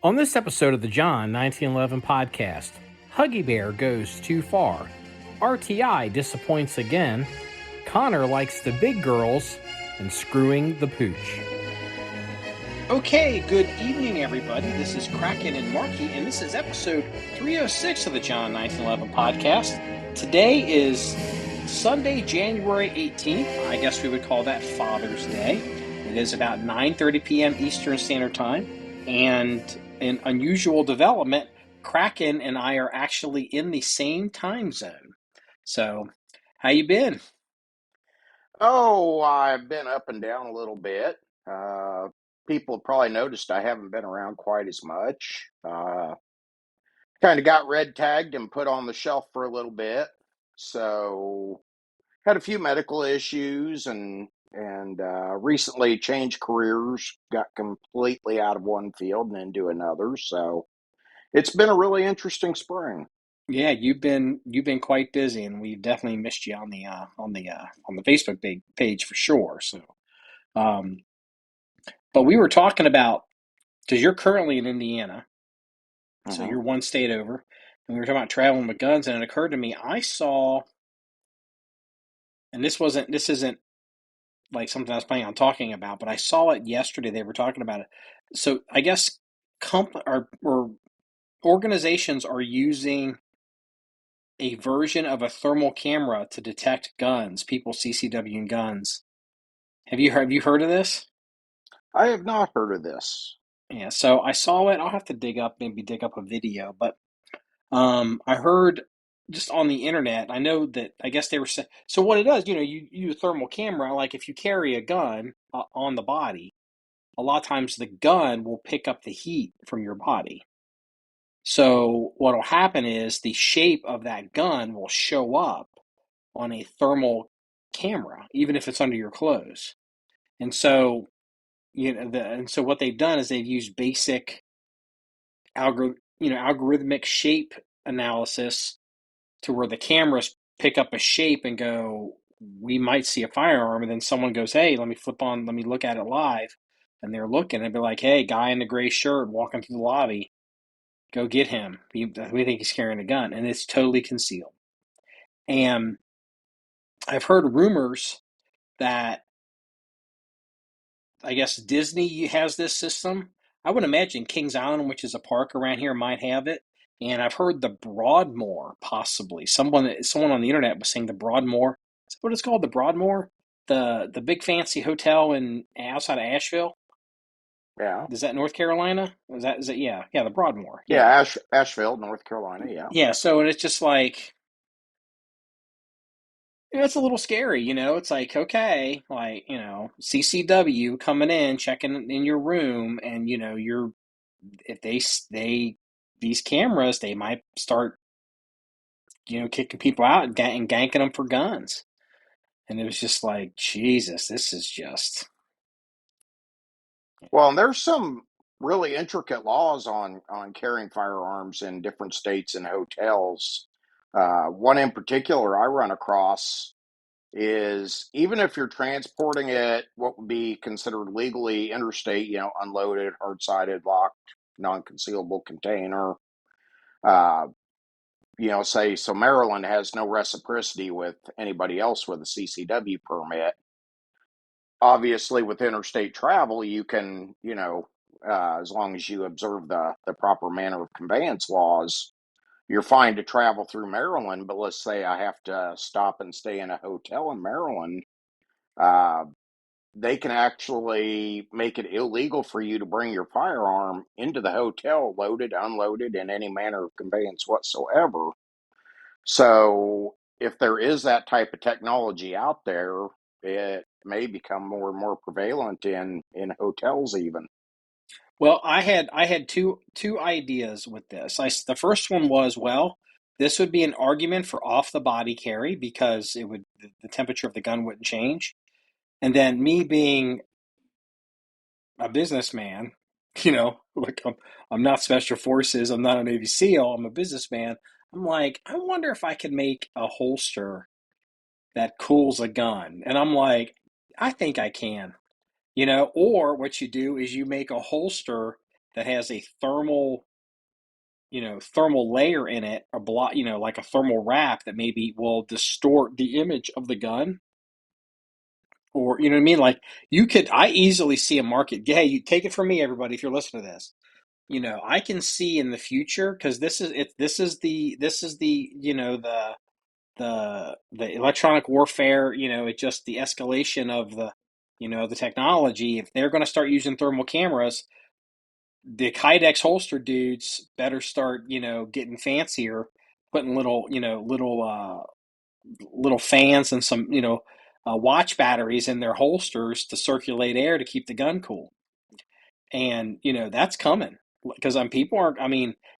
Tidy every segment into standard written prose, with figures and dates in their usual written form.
On this episode of the John 1911 podcast, Huggy Bear goes too far, RTI disappoints again, Connor likes the big girls, and screwing the pooch. Okay, good evening, everybody. This is Kraken and Marky, and this is episode 306 of the John 1911 podcast. Today is Sunday, January 18th. I guess we would call that Father's Day. It is about 9:30 p.m. Eastern Standard Time, and an unusual development, Kraken and I are actually in the same time zone. So, how you been? Oh, I've been up and down a little bit. Uh, People have probably noticed I haven't been around quite as much. Kind of got red tagged and put on the shelf for a little bit. So had a few medical issues and recently changed careers, got completely out of one field and into another. So it's been a really interesting spring. Yeah, you've been quite busy, and we've definitely missed you on the Facebook page for sure. So, um, but we were talking about because you're currently in Indiana, so Hmm. you're one state over, and we were talking about traveling with guns, and it occurred to me I saw, and this isn't like something I was planning on talking about, but I saw it yesterday. They were talking about it. So I guess or organizations are using a version of a thermal camera to detect guns, people CCW guns. Have you heard of this? I have not heard of this. Yeah, so I saw it. I'll have to maybe dig up a video, but I heard just on the internet. I know that I guess they were saying. So what it does, you use a thermal camera. Like if you carry a gun on the body, a lot of times the gun will pick up the heat from your body. So what will happen is the shape of that gun will show up on a thermal camera, even if it's under your clothes. And so, and so what they've done is they've used basic algorithmic shape analysis to where the cameras pick up a shape and go, we might see a firearm, and then someone goes, hey, let me look at it live, and they're looking and be like, hey, guy in the gray shirt walking through the lobby, go get him. We think he's carrying a gun, and it's totally concealed. And I've heard rumors that I guess Disney has this system. I would imagine Kings Island, which is a park around here, might have it. And I've heard the Broadmoor possibly. Someone on the internet was saying the Broadmoor. Is that what it's called? The Broadmoor, the big fancy hotel in outside of Asheville. Yeah. Is that North Carolina? Is that yeah, the Broadmoor. Yeah, Yeah. Asheville, North Carolina. Yeah. Yeah, so and it's just like it's a little scary, It's like, okay, like, CCW coming in, checking in your room, and you're if they these cameras, they might start, kicking people out and ganking them for guns. And it was just like, Jesus, this is just Well, and there's some really intricate laws on carrying firearms in different states and hotels. One in particular I run across is even if you're transporting it, what would be considered legally interstate, unloaded, hard-sided, locked, non-concealable container. Uh, say so Maryland has no reciprocity with anybody else with a CCW permit. Obviously with interstate travel you can as long as you observe the proper manner of conveyance laws, you're fine to travel through Maryland. But let's say I have to stop and stay in a hotel in Maryland, uh, they can actually make it illegal for you to bring your firearm into the hotel loaded, unloaded, in any manner of conveyance whatsoever. So if there is that type of technology out there, it may become more and more prevalent in hotels even. well. I had two ideas with this. The first one was, well, this would be an argument for off the body carry because the temperature of the gun wouldn't change. And then me being a businessman, like I'm not special forces, I'm not a Navy SEAL, I'm a businessman. I'm like, I wonder if I could make a holster that cools a gun. And I'm like, I think I can. Or what you do is you make a holster that has a thermal layer in it, a block, like a thermal wrap that maybe will distort the image of the gun. Or, you know what I mean? Like I easily see a market. Hey, you take it from me, everybody, if you're listening to this. I can see in the future, because this is the the electronic warfare, it just the escalation of the technology. If they're going to start using thermal cameras, the Kydex holster dudes better start, getting fancier, putting little fans and some, watch batteries in their holsters to circulate air to keep the gun cool. And, that's coming, because people aren't,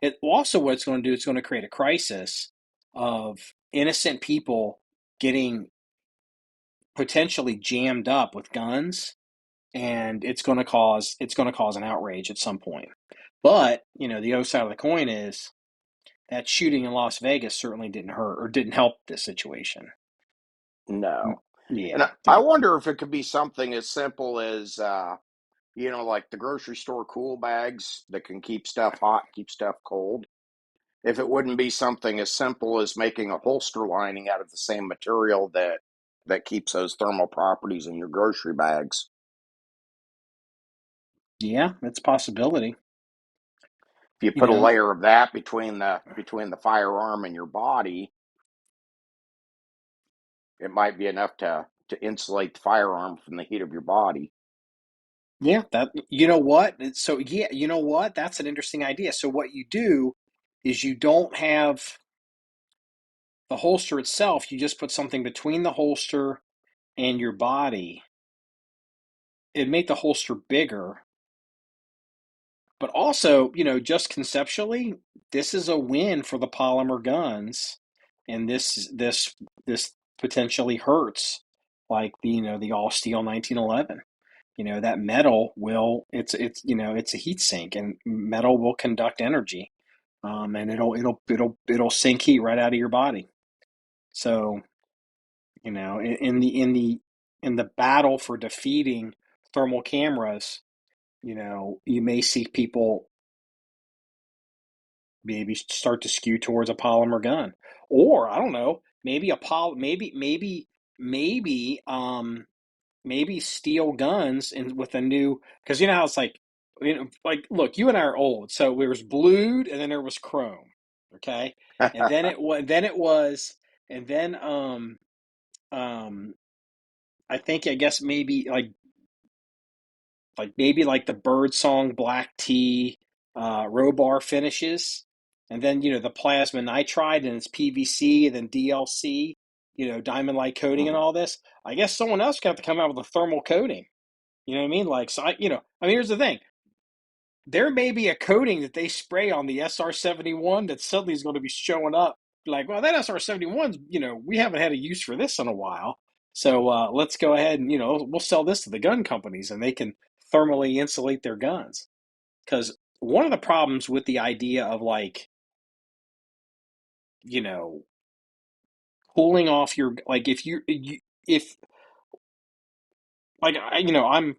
it also, what it's going to do, it's going to create a crisis of innocent people getting potentially jammed up with guns, and it's going to cause an outrage at some point. But, the other side of the coin is that shooting in Las Vegas certainly didn't hurt or didn't help this situation. No. And Yeah. I wonder if it could be something as simple as, like the grocery store cool bags that can keep stuff hot, keep stuff cold. If it wouldn't be something as simple as making a holster lining out of the same material that keeps those thermal properties in your grocery bags. Yeah, it's a possibility. If you You put a know, layer of that between the firearm and your body, it might be enough to insulate the firearm from the heat of your body. yeah, so yeah, you know what? That's an interesting idea. So what you do is you don't have the holster itself, you just put something between the holster and your body. It'd make the holster bigger, but also, just conceptually, this is a win for the polymer guns, and this potentially hurts like the all steel 1911. That metal will it's a heat sink, and metal will conduct energy, and it'll sink heat right out of your body. So, in the battle for defeating thermal cameras, you may see people maybe start to skew towards a polymer gun, or I don't know, maybe a poly, maybe steel guns, and with a new, because how it's like, like, look, you and I are old, so there was blued and then there was chrome, okay, and then um I think, I guess, maybe like the bird song black tea, Robar finishes, and then the plasma nitride, and it's PVC, and then DLC, diamond light coating, and Mhm. all this. I guess someone else got to come out with a thermal coating. You know what I mean? Like, so here's the thing. There may be a coating that they spray on the SR-71 that suddenly is going to be showing up. Like, well, that SR-71's, we haven't had a use for this in a while. So let's go ahead and, we'll sell this to the gun companies, and they can thermally insulate their guns. Because one of the problems with the idea of, like, you know, cooling off your, like, if, like, I'm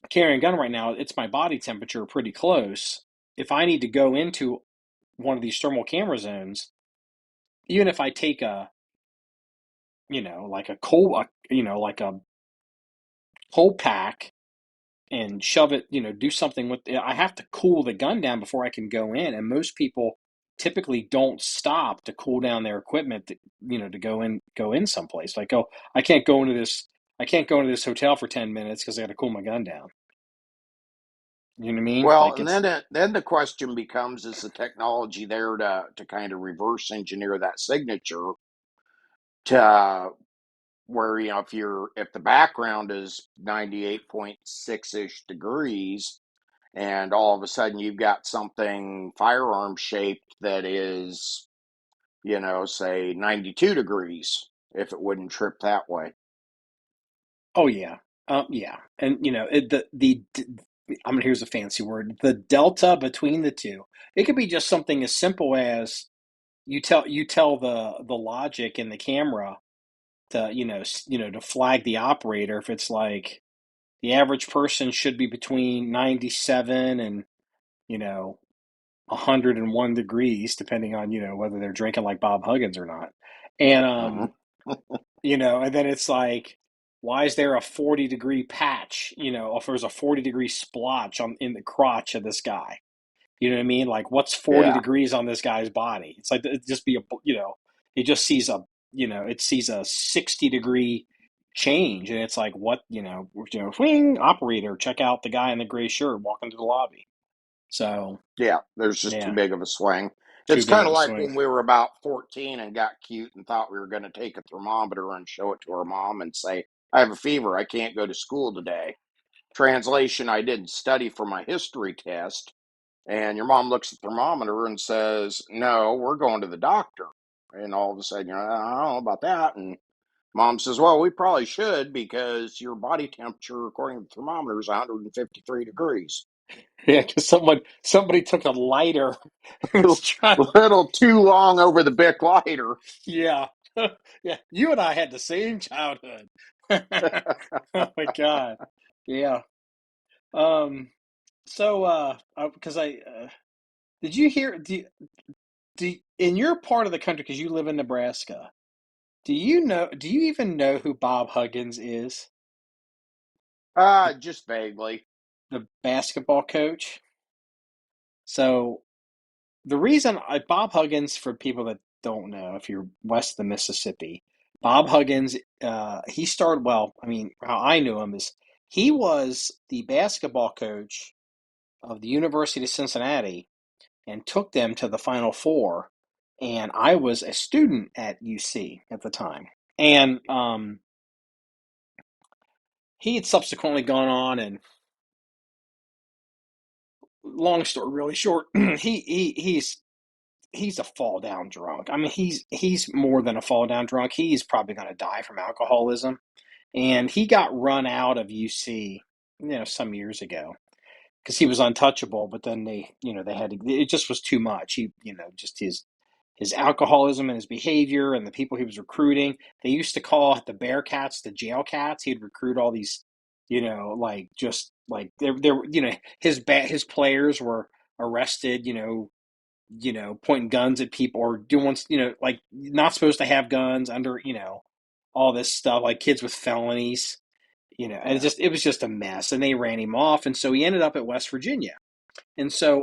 carrying a gun right now, it's my body temperature pretty close. If I need to go into one of these thermal camera zones, even if I take like a cold pack and shove it, do something with it, I have to cool the gun down before I can go in. And most people typically don't stop to cool down their equipment to go in someplace. Like, oh, I can't go into this I can't go into this hotel for 10 minutes because I got to cool my gun down. You know what I mean? Well, Like, and it's then the question becomes: is the technology there to kind of reverse engineer that signature to where, if the background is 98.6 ish degrees, and all of a sudden you've got something firearm shaped that is, say 92 degrees, if it wouldn't trip that way. Oh yeah, yeah, and I mean, here's a fancy word: the delta between the two. It could be just something as simple as you tell the logic in the camera to to flag the operator if it's like the average person should be between 97 and know, 101 degrees, depending on, whether they're drinking like Bob Huggins or not. And, Mhm. and then it's like, why is there a 40-degree patch, if there's a 40-degree splotch in the crotch of this guy? You know what I mean? Like, what's 40 Yeah, degrees on this guy's body? It's like, it just be he just sees it sees a 60-degree change. And it's like, what, swing operator, check out the guy in the gray shirt walking to the lobby. So, yeah. There's just too yeah, big of a swing. too It's big kind of of a like swing. when we were about 14 and got cute and thought we were going to take a thermometer and show it to our mom and say, I have a fever. I can't go to school today. Translation, I didn't study for my history test. And your mom looks at the thermometer and says, no, we're going to the doctor. And all of a sudden, I don't know about that. And mom says, well, we probably should because your body temperature, according to the thermometer, is 153 degrees. Yeah, because somebody took a lighter and A was trying. little too long over the Bic lighter. Yeah, yeah. You and I had the same childhood. Oh my God. Yeah. Um. So, because did you hear? In your part of the country, because you live in Nebraska, do you know? Do you even know who Bob Huggins is? The Just vaguely. the basketball coach. So the reason Bob Huggins, for people that don't know, if you're west of the Mississippi, Bob Huggins, he started, well, I mean, how I knew him is he was the basketball coach of the University of Cincinnati and took them to the Final Four. And I was a student at UC at the time. And he had subsequently gone on, and long story really short, he's a fall down drunk. I mean, he's more than a fall down drunk. He's probably going to die from alcoholism. And he got run out of UC, some years ago because he was untouchable. But then they had to. It just was too much. Just his alcoholism and his behavior and the people he was recruiting. They used to call the Bearcats the jail cats. He'd recruit all these, like just like there, his players were arrested, pointing guns at people or doing, like not supposed to have guns under, all this stuff, like kids with felonies, and Yeah. it was just a mess. And they ran him off, and so he ended up at West Virginia. And so,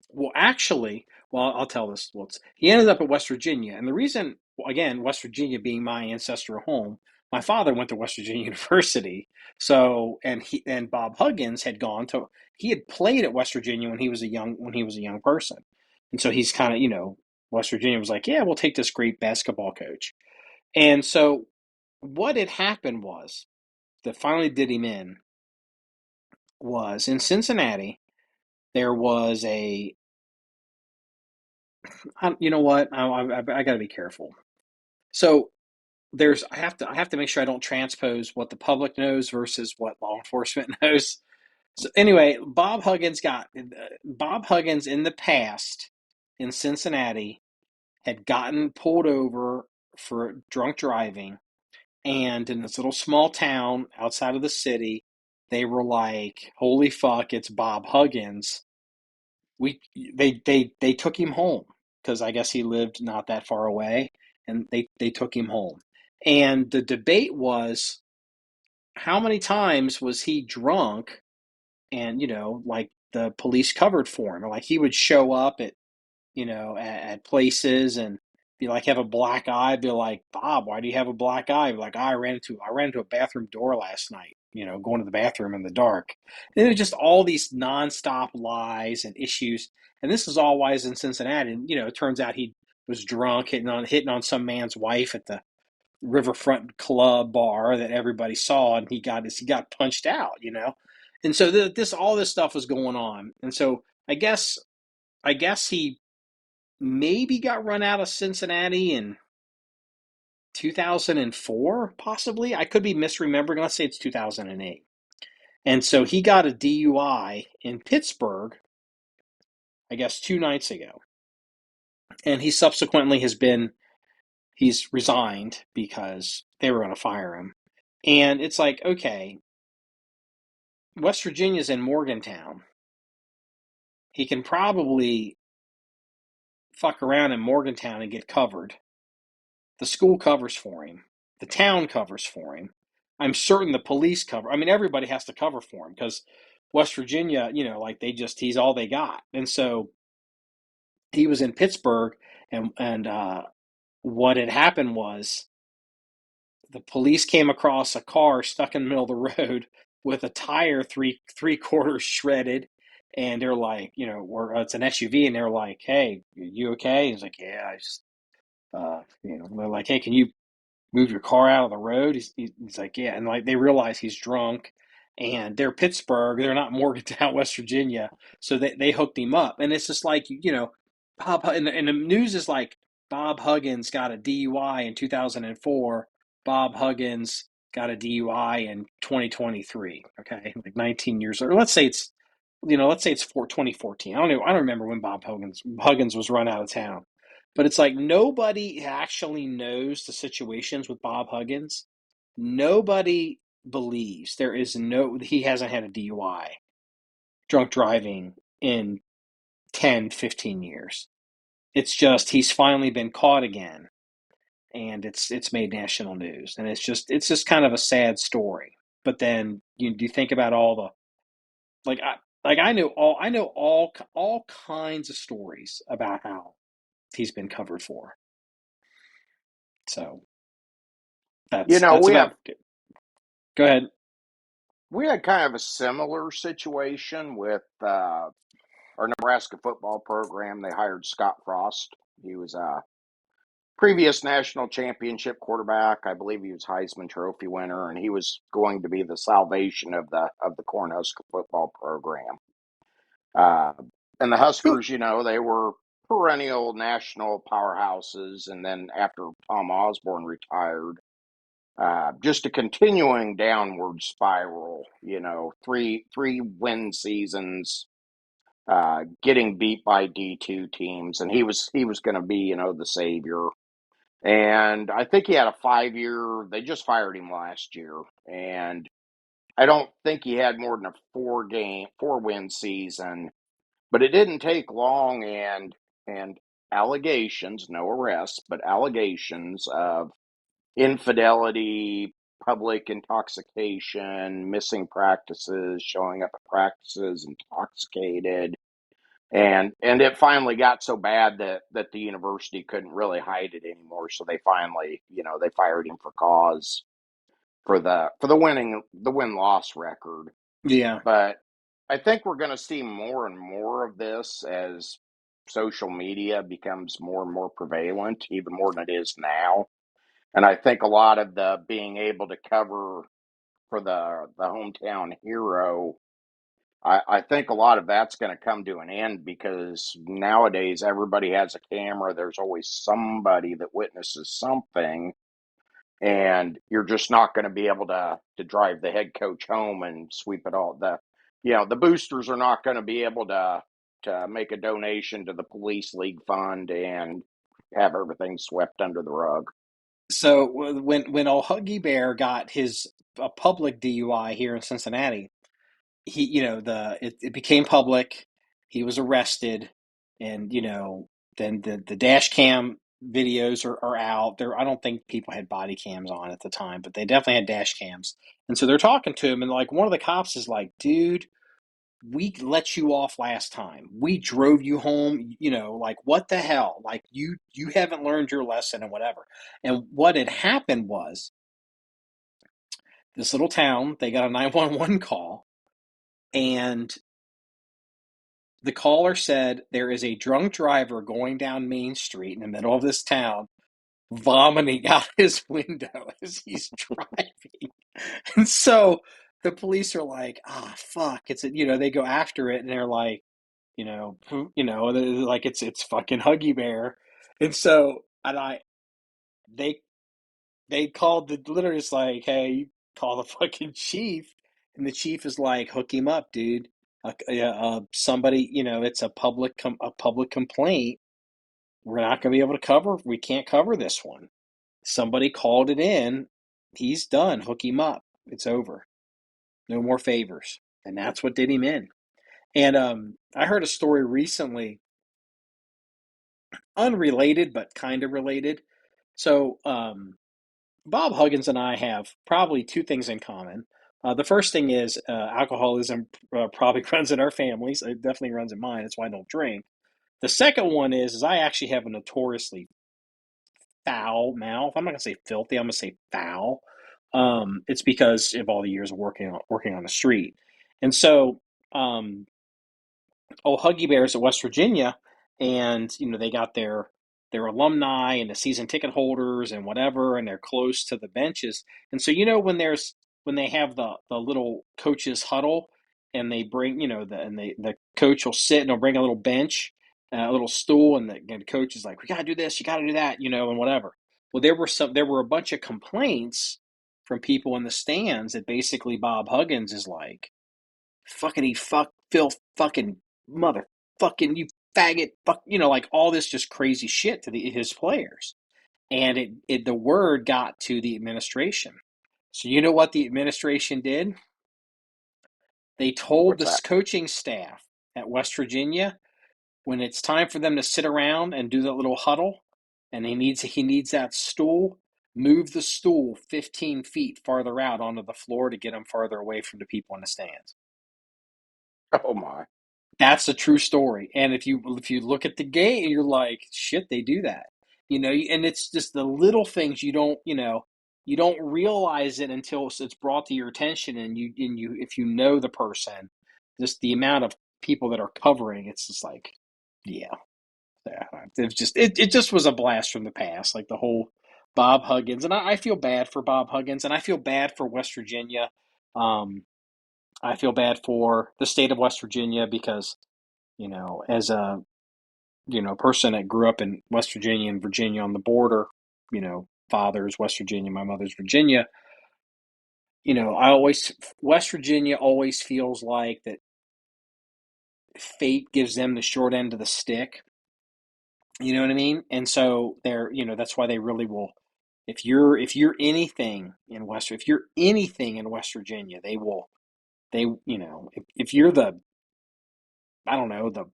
well, actually, well, I'll tell this. Well, he ended up at West Virginia, and the reason, again, West Virginia being my ancestral home, my father went to West Virginia University. So, and Bob Huggins had gone to, he had played at West Virginia when he was a young person, and so he's kind of, West Virginia was like, yeah, we'll take this great basketball coach. And so, what had happened was that finally did him in was in Cincinnati. There was you know what? I got to be careful. So I have to make sure I don't transpose what the public knows versus what law enforcement knows. So anyway, Bob Huggins in the past in Cincinnati had gotten pulled over for drunk driving, and in this little small town outside of the city, they were like, "Holy fuck, it's Bob Huggins." we they took him home because I guess he lived not that far away, and they took him home. And the debate was how many times was he drunk, and like the police covered for him, or like he would show up at places and be like have a black eye, be like, Bob, why do you have a black eye? Be like, oh, I ran into a bathroom door last night, going to the bathroom in the dark. And it was just all these nonstop lies and issues. And this is all why he's in Cincinnati. And it turns out he was drunk, hitting on some man's wife at the riverfront club bar that everybody saw, and he got punched out. And so this all this stuff was going on. And so I guess he maybe got run out of Cincinnati in 2004, possibly. I could be misremembering. Let's say it's 2008. And so he got a DUI in Pittsburgh, I guess 2 nights ago. And he subsequently he's resigned because they were going to fire him. And it's like, okay, West Virginia's in Morgantown. he can probably fuck around in Morgantown and get covered. The school covers for him. The town covers for him. I'm certain the police cover. I mean, everybody has to cover for him because West Virginia, like he's all they got. And so he was in Pittsburgh, and what had happened was the police came across a car stuck in the middle of the road with a tire three quarters shredded, and they're like, it's an SUV, and they're like, "Hey, you okay?" He's like, "Yeah, I just, they're like, hey, can you move your car out of the road?" He's like, "Yeah," and like they realize he's drunk, and they're Pittsburgh, they're not Morgantown, West Virginia, so they hooked him up, and it's just like Bob, and the news is like Bob Huggins got a DUI in 2004. Bob Huggins got a DUI in 2023. Okay, like 19 years, or let's say it's for 2014. I don't remember when Bob Huggins was run out of town. But it's like nobody actually knows the situations with Bob Huggins. Nobody believes he hasn't had a DUI, drunk driving, in 10, 15 years. It's just he's finally been caught again, and it's made national news, and it's just kind of a sad story. But then you think about all the I know all kinds of stories about how he's been covered for. So You that's know, that's about it. Go ahead. we had kind of a similar situation with our Nebraska football program. They hired Scott Frost. He was a previous national championship quarterback. I believe he was Heisman Trophy winner, and he was going to be the salvation of the Cornhusker football program. Uh, and the Huskers, they were perennial national powerhouses. And then after Tom Osborne retired, just a continuing downward spiral. Three win seasons, getting beat by D2 teams, and he was going to be the savior. And I think he had a 5-year. They just fired him last year, and I don't think he had more than a 4-win season. But it didn't take long, and allegations, no arrests, but allegations of infidelity, public intoxication, missing practices, showing up at practices intoxicated. And it finally got so bad that the university couldn't really hide it anymore. So they finally, they fired him for cause for the win-loss record. Yeah. But I think we're going to see more and more of this as social media becomes more and more prevalent, even more than it is now. And I think a lot of the being able to cover for the hometown hero, I think a lot of that's going to come to an end because nowadays everybody has a camera. There's always somebody that witnesses something, and you're just not going to be able to drive the head coach home and sweep it all. The boosters are not going to be able to make a donation to the police league fund and have everything swept under the rug. So when old Huggy Bear got his a public DUI here in Cincinnati, he it became public. He was arrested, and then the dash cam videos are out there. I don't think people had body cams on at the time, but they definitely had dash cams. And so they're talking to him, and like one of the cops is like, "Dude, we let you off last time. We drove you home, like what the hell? Like you haven't learned your lesson and whatever." And what had happened was this little town, they got a 911 call, and the caller said there is a drunk driver going down Main Street in the middle of this town, vomiting out his window as he's driving. And so the police are like, "Ah, fuck!" They go after it, and they're like, like it's fucking Huggy Bear, and so they they called literally just like, "Hey, you call the fucking chief," and the chief is like, "Hook him up, dude. Somebody, it's a public complaint. We're not going to be able to cover. We can't cover this one. Somebody called it in. He's done. Hook him up. It's over. No more favors." And that's what did him in. And I heard a story recently, unrelated but kind of related. So Bob Huggins and I have probably two things in common. The first thing is alcoholism probably runs in our families. It definitely runs in mine. That's why I don't drink. The second one is I actually have a notoriously foul mouth. I'm not gonna say filthy. I'm gonna say foul. It's because of all the years of working on the street, and so um, Huggy Bears at West Virginia, and they got their alumni and the season ticket holders and whatever, and they're close to the benches. And so when they have the little coaches huddle, and they bring the coach will sit and they'll bring a little bench, a little stool, and the coach is like, we gotta do this, you gotta do that, and whatever. Well, there were a bunch of complaints from people in the stands that basically Bob Huggins is like, fuckity fuck Phil fucking motherfucking you faggot fuck, like all this just crazy shit to his players. And the word got to the administration. So you know what the administration did? They told What's the that? coaching staff at West Virginia, when it's time for them to sit around and do that little huddle, and he needs that stool, move the stool 15 feet farther out onto the floor to get him farther away from the people in the stands. Oh my. That's a true story. And if you look at the game, you're like, shit, they do that. And it's just the little things you don't realize it until it's brought to your attention, and you if you know the person, just the amount of people that are covering, it's just like, yeah, yeah. It just was a blast from the past, like the whole Bob Huggins, and I feel bad for Bob Huggins, and I feel bad for West Virginia. Um, I feel bad for the state of West Virginia because as a person that grew up in West Virginia and Virginia on the border, father's West Virginia, my mother's Virginia. I always West Virginia always feels like that fate gives them the short end of the stick. You know what I mean? And so that's why they really will. If you're anything in West Virginia, they will. If you're the, I don't know, the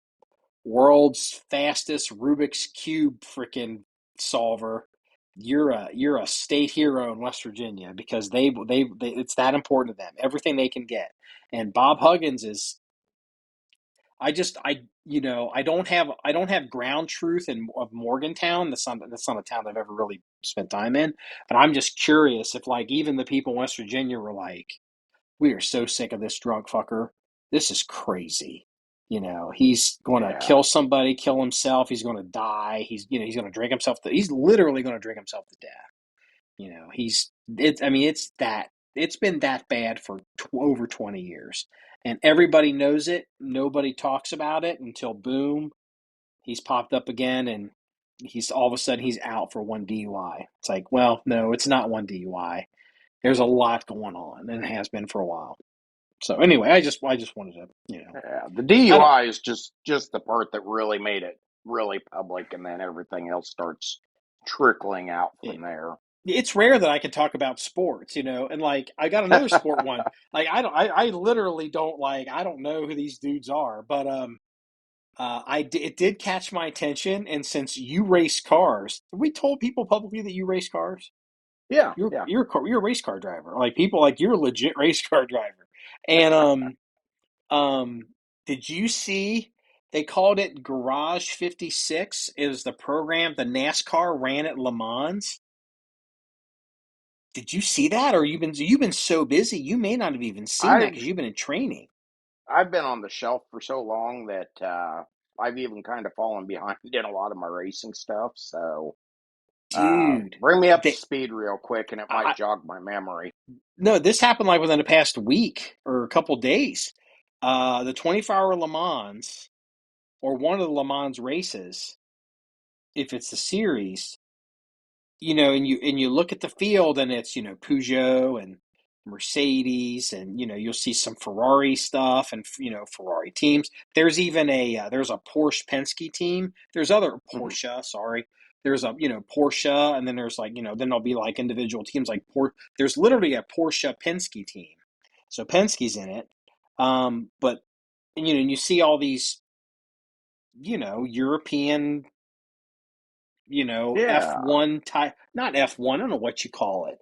world's fastest Rubik's Cube freaking solver, you're a state hero in West Virginia, because they it's that important to them. Everything they can get. And Bob Huggins is, I don't have ground truth of Morgantown. That's not a town I've ever really spent time in. But I'm just curious if, like, even the people in West Virginia were like, we are so sick of this drunk fucker. This is crazy. He's going to Yeah. kill somebody, kill himself. He's going to die. He's going to drink himself. He's literally going to drink himself to death. I mean, it's been that bad for over 20 years, and everybody knows it. Nobody talks about it until boom, he's popped up again, and he's all of a sudden he's out for one DUI. It's like, well, no, it's not one DUI. There's a lot going on, and it has been for a while. So anyway, I just wanted to, Yeah. The I don't. DUI is just the part that really made it really public, and then everything else starts trickling out It, from there. it's rare that I can talk about sports, and like I got another sport one. Like I literally don't, like, I don't know who these dudes are, but it did catch my attention. And since you race cars, we told people publicly that you race cars. Yeah, You're yeah. you're you're a race car driver. Like, people, like, you're a legit race car driver. And Um, did you see they called it Garage 56? Is the program the NASCAR ran at Le Mans? Did you see that, or you've been so busy you may not have even seen that because I've you've been in training, I've been on the shelf for so long that I've even kind of fallen behind in a lot of my racing stuff. So dude? bring me up to They, speed real quick, and it might I jog my memory. no, this happened like within the past week or a couple days. The 24-hour Le Mans, or one of the Le Mans races, if it's the series, and you look at the field, and it's Peugeot and Mercedes, and you'll see some Ferrari stuff, and Ferrari teams. There's even there's a Porsche Penske team. There's other Mhm. Porsche, sorry. There's a Porsche, and then there's, like, then there'll be like individual teams, like there's literally a Porsche Penske team. So Penske's in it. But and and you see all these, European, Yeah. F1 type, not F1, I don't know what you call it.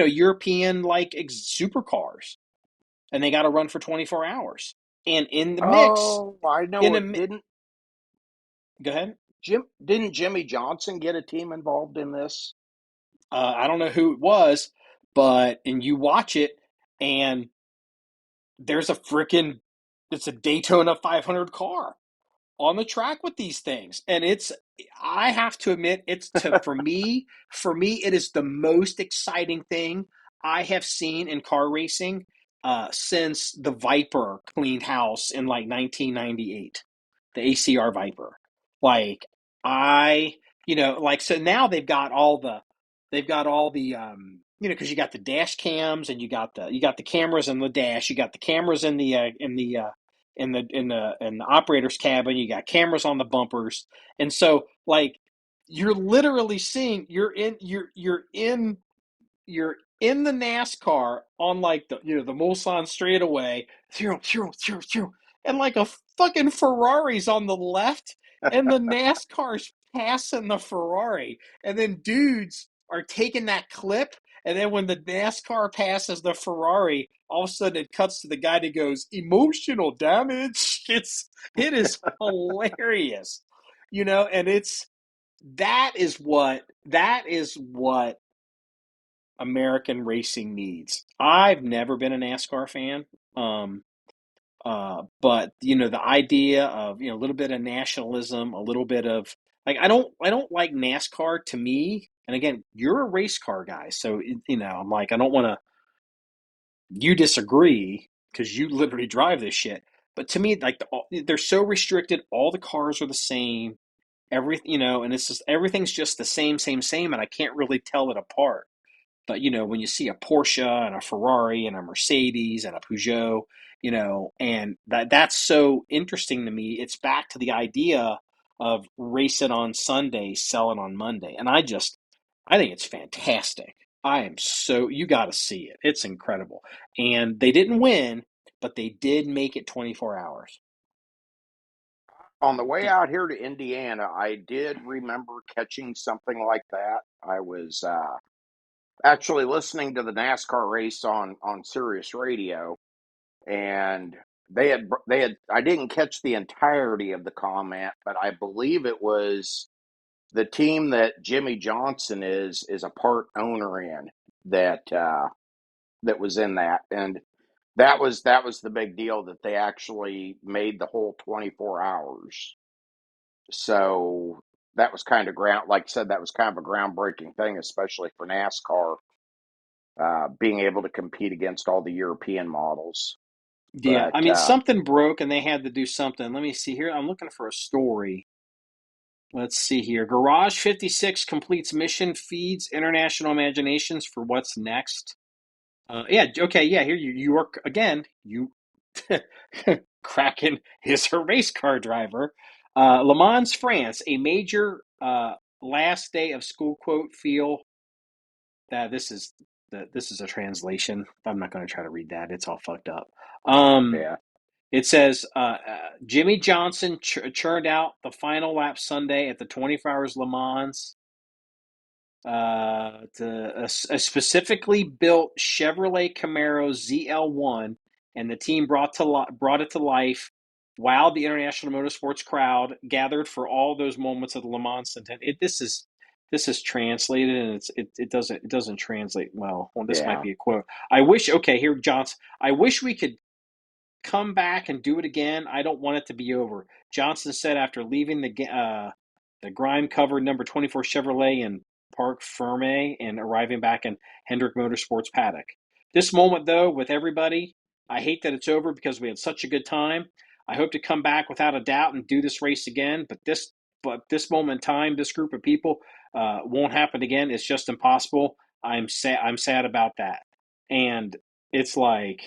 European like supercars, and they got to run for 24 hours. And in the mix, Oh, I know in a it didn't. go ahead. Didn't Jimmy Johnson get a team involved in this? I don't know who it was, but and you watch it, and there's a freaking it's a Daytona 500 car on the track with these things, and I have to admit, it's to for me it is the most exciting thing I have seen in car racing since the Viper cleaned house in like 1998, the ACR Viper. Like, I like, so now because you got the dash cams, and you got the cameras in the dash, you got the cameras in the operator's cabin. You got cameras on the bumpers, and so like you're literally seeing you're in the NASCAR on like the Mulsanne straightaway, and like a fucking Ferrari's on the left, and the NASCAR's passing the Ferrari, and then dudes are taking that clip, and then when the NASCAR passes the Ferrari, all of a sudden it cuts to the guy that goes emotional damage. It is hilarious, and that is what American racing needs. I've never been a NASCAR fan, um, but the idea of a little bit of nationalism, a little bit of like I don't like NASCAR to me. And again, you're a race car guy, so I'm like, I don't want to. You disagree because you literally drive this shit. But to me, like they're so restricted. All the cars are the same. And it's just everything's just the same, and I can't really tell it apart. But when you see a Porsche and a Ferrari and a Mercedes and a Peugeot, and that's so interesting to me. It's back to the idea of race it on Sunday, sell it on Monday. And I think it's fantastic. You got to see it. It's incredible. And they didn't win, but they did make it 24 hours. On the way out here to Indiana, I did remember catching something like that. I was actually listening to the NASCAR race on Sirius Radio, and they had I didn't catch the entirety of the comment, but I believe it was the team that Jimmy Johnson is a part owner in that was in that, and that was the big deal, that they actually made the whole 24 hours. So that was kind of like I said, that was kind of a groundbreaking thing, especially for NASCAR, being able to compete against all the European models. Yeah, I But mean, something broke and they had to do something. Let me see here. I'm looking for a story. Let's see here. Garage 56 completes mission, feeds international imaginations for what's next. Yeah, okay, yeah, here you are again. You Kraken is a race car driver. Le Mans, France, a major last day of school quote feel that this is a translation. I'm not going to try to read that. It's all fucked up. Um, yeah, it says Jimmy Johnson churned out the final lap Sunday at the 24 Hours Le Mans. A specifically built Chevrolet Camaro ZL1, and the team brought it to life. While the international motorsports crowd gathered for all those moments of the Le Mans intent. This is translated, and it doesn't translate well. Well, this might yeah, be a quote. I wish. Okay, here, Johnson. I wish we could come back and do it again. I don't want it to be over. Johnson said after leaving the grime-covered number 24 Chevrolet in Parc Ferme and arriving back in Hendrick Motorsports paddock. This moment, though, with everybody, I hate that it's over because we had such a good time. I hope to come back without a doubt and do this race again, but this moment in time, this group of people won't happen again. It's just impossible. I'm sad about that. And it's like,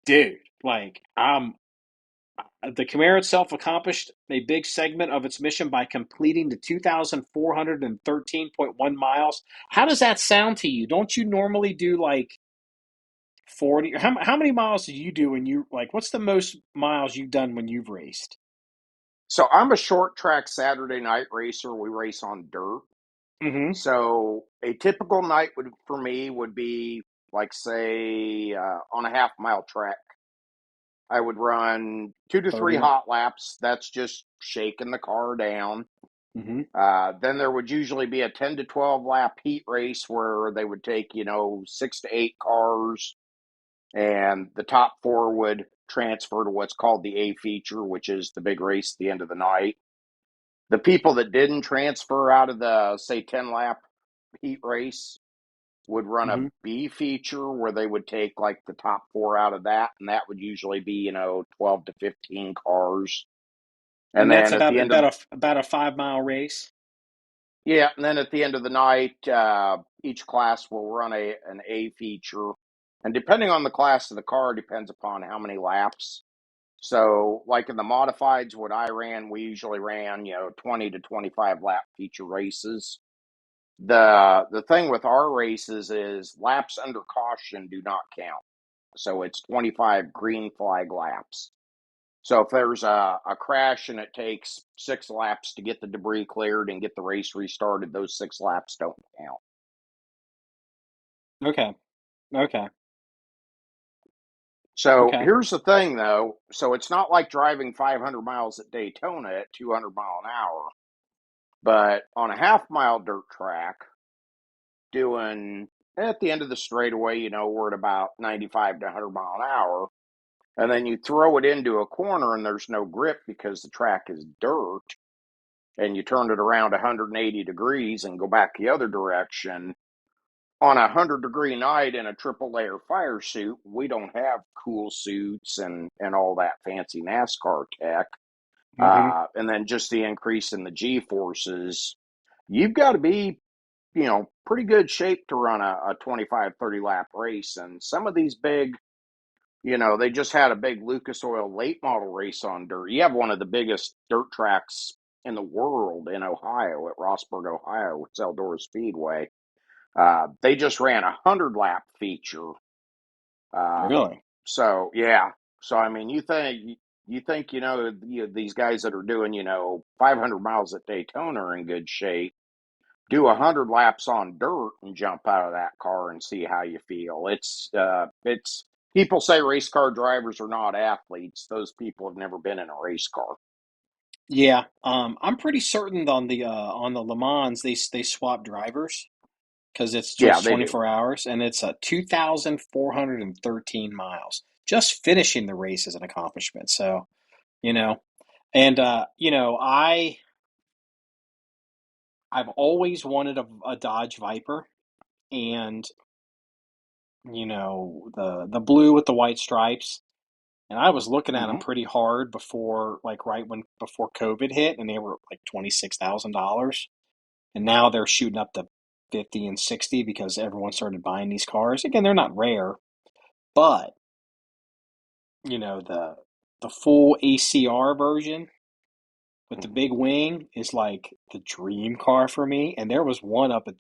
dude, like the Camaro itself accomplished a big segment of its mission by completing the 2,413.1 miles. How does that sound to you? Don't you normally do like 40. How many miles did you do when you like? What's the most miles you've done when you've raced? So I'm a short track Saturday night racer. We race on dirt. Mm-hmm. So a typical night would for me would be like say on a half mile track. I would run 2 to 3 30. hot laps. That's just shaking the car down. Mm-hmm. Then there would usually be a 10 to 12 lap heat race where they would take, 6 to 8 cars, and the top four would transfer to what's called the A feature, which is the big race at the end of the night. The people that didn't transfer out of the, say, 10 lap heat race would run a Mm-hmm. B feature where they would take like the top four out of that, and that would usually be, 12 to 15 cars. And And that's then at the end of about a 5 mile race. Yeah, and then at the end of the night, each class will run an A feature, and depending on the class of the car, depends upon how many laps. So, like in the modifieds, what I ran, we usually ran 20 to 25 lap feature races. The thing with our races is laps under caution do not count. So it's 25 green flag laps. So if there's a crash and it takes 6 laps to get the debris cleared and get the race restarted, those 6 laps don't count. Okay. Okay. So Okay. here's the thing, though. So it's not like driving 500 miles at Daytona at 200 mile an hour, but on a half mile dirt track, doing at the end of the straightaway, we're at about 95 to 100 mile an hour. And then you throw it into a corner and there's no grip because the track is dirt, and you turn it around 180 degrees and go back the other direction. On a 100-degree night in a triple layer fire suit, we don't have cool suits and all that fancy NASCAR tech. Mm-hmm. And then just the increase in the G forces, you've got to be, pretty good shape to run a 25, 30 lap race. And some of these big, they just had a big Lucas Oil late model race on dirt. You have one of the biggest dirt tracks in the world in Ohio, at Rossburg, Ohio, it's Eldora Speedway. They just ran a 100 lap feature. Uh, Really? so yeah. So I mean, you think these guys that are doing 500 miles at Daytona are in good shape. Do 100 laps on dirt and jump out of that car and see how you feel. It's people say race car drivers are not athletes. Those people have never been in a race car. Yeah. I'm pretty certain on the Le Mans they swap drivers because it's Yeah, just they do. 24 hours and it's 2,413 miles. Just finishing the race is an accomplishment. So, you know, and I've always wanted a Dodge Viper, and the blue with the white stripes. And I was looking at them Hmm. pretty hard before, like before COVID hit, and they were like $26,000. And now they're shooting up to 50 and 60 because everyone started buying these cars. Again, they're not rare, but the full ACR version with the Hmm. big wing is like the dream car for me. And there was one up at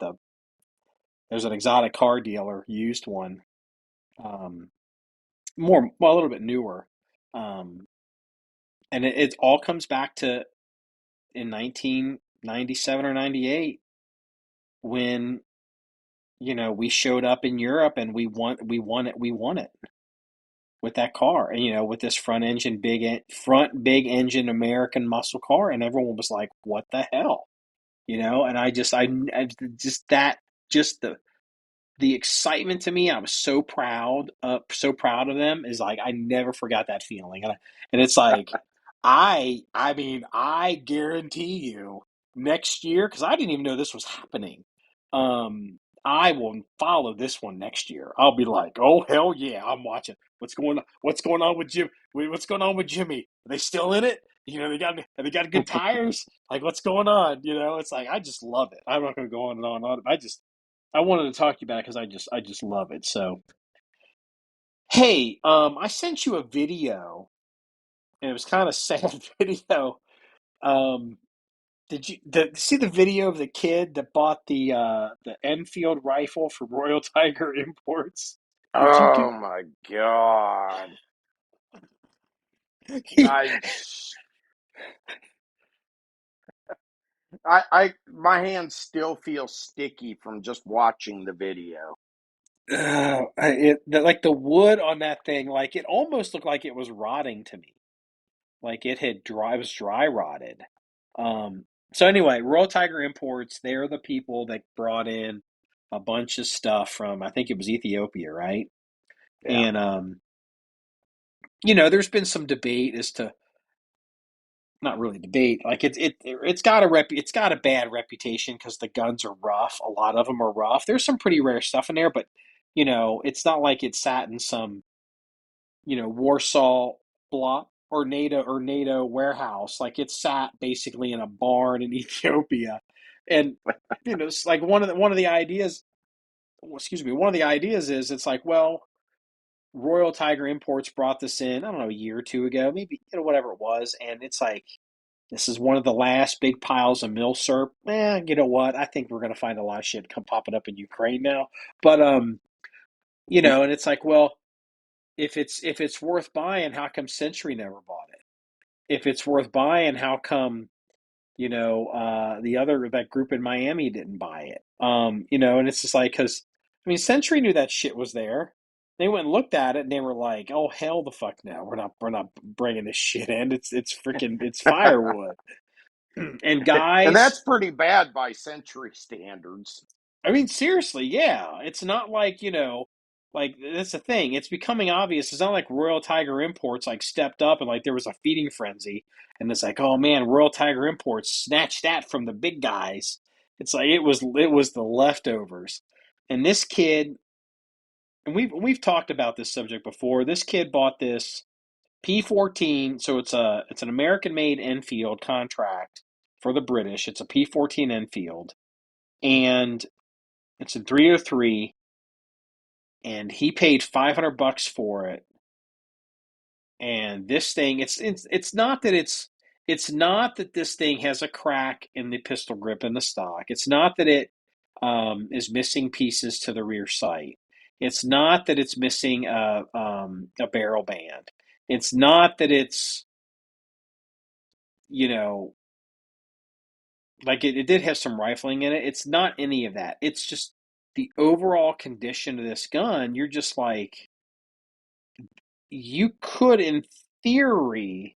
there's an exotic car dealer, used one, um, a little bit newer. Um, and it all comes back to in 1997 or 98 when we showed up in Europe and we won it with that car, and with this front big engine American muscle car, and everyone was like, what the hell, and I just that just the excitement to me, I was so proud of them, is like I never forgot that feeling, and it's like I mean I guarantee you next year, because I didn't even know this was happening. Um, I will follow this one next year. I'll be like, oh hell yeah, I'm watching. What's going on with Jim? What's going on with Jimmy? Are they still in it? They got good tires. Like what's going on? It's like I just love it. I'm not going to go on and on and on. I wanted to talk to you about it because I just love it. So, hey, I sent you a video, and it was kind of sad video. Um, did you see the video of the kid that bought the Enfield rifle for Royal Tiger Imports? Did you do? Oh my God. I, my hands still feel sticky from just watching the video. Like the wood on that thing, like it almost looked like it was rotting to me. Like it was dry rotted. So anyway, Royal Tiger Imports, they're the people that brought in a bunch of stuff from, I think it was Ethiopia, right? Yeah. And there's been some debate as to, not really debate, like it's got it's got a bad reputation because the guns are rough. A lot of them are rough. There's some pretty rare stuff in there, but it's not like it sat in some Warsaw block or NATO warehouse. Like it sat basically in a barn in Ethiopia, and it's like one of the ideas. Well, excuse me. One of the ideas is it's like, well, Royal Tiger Imports brought this in. I don't know, a year or two ago, maybe whatever it was, and it's like this is one of the last big piles of milsurp. You know what? I think we're gonna find a lot of shit come popping up in Ukraine now, but and it's like, well, if it's worth buying, how come Century never bought it? If it's worth buying, how come the other that group in Miami didn't buy it? And it's just like because I mean, Century knew that shit was there. They went and looked at it and they were like, "Oh hell, the fuck no! We're not bringing this shit in. It's freaking it's firewood." And And guys, that's pretty bad by century standards. I mean, seriously, yeah. It's not like, like that's the thing. It's becoming obvious. It's not like Royal Tiger Imports like stepped up and like there was a feeding frenzy and it's like, oh man, Royal Tiger Imports snatched that from the big guys. It's like it was the leftovers. And this kid, and we've talked about this subject before. This kid bought this P14, so it's an American made Enfield contract for the British. It's a P14 Enfield. And it's in 303 and he paid $500 for it. And this thing, it's not that this thing has a crack in the pistol grip in the stock. It's not that it is missing pieces to the rear sight. It's not that it's missing a barrel band. It's not that it's you know like it did have some rifling in it. It's not any of that. It's just the overall condition of this gun. You're just like, you could, in theory,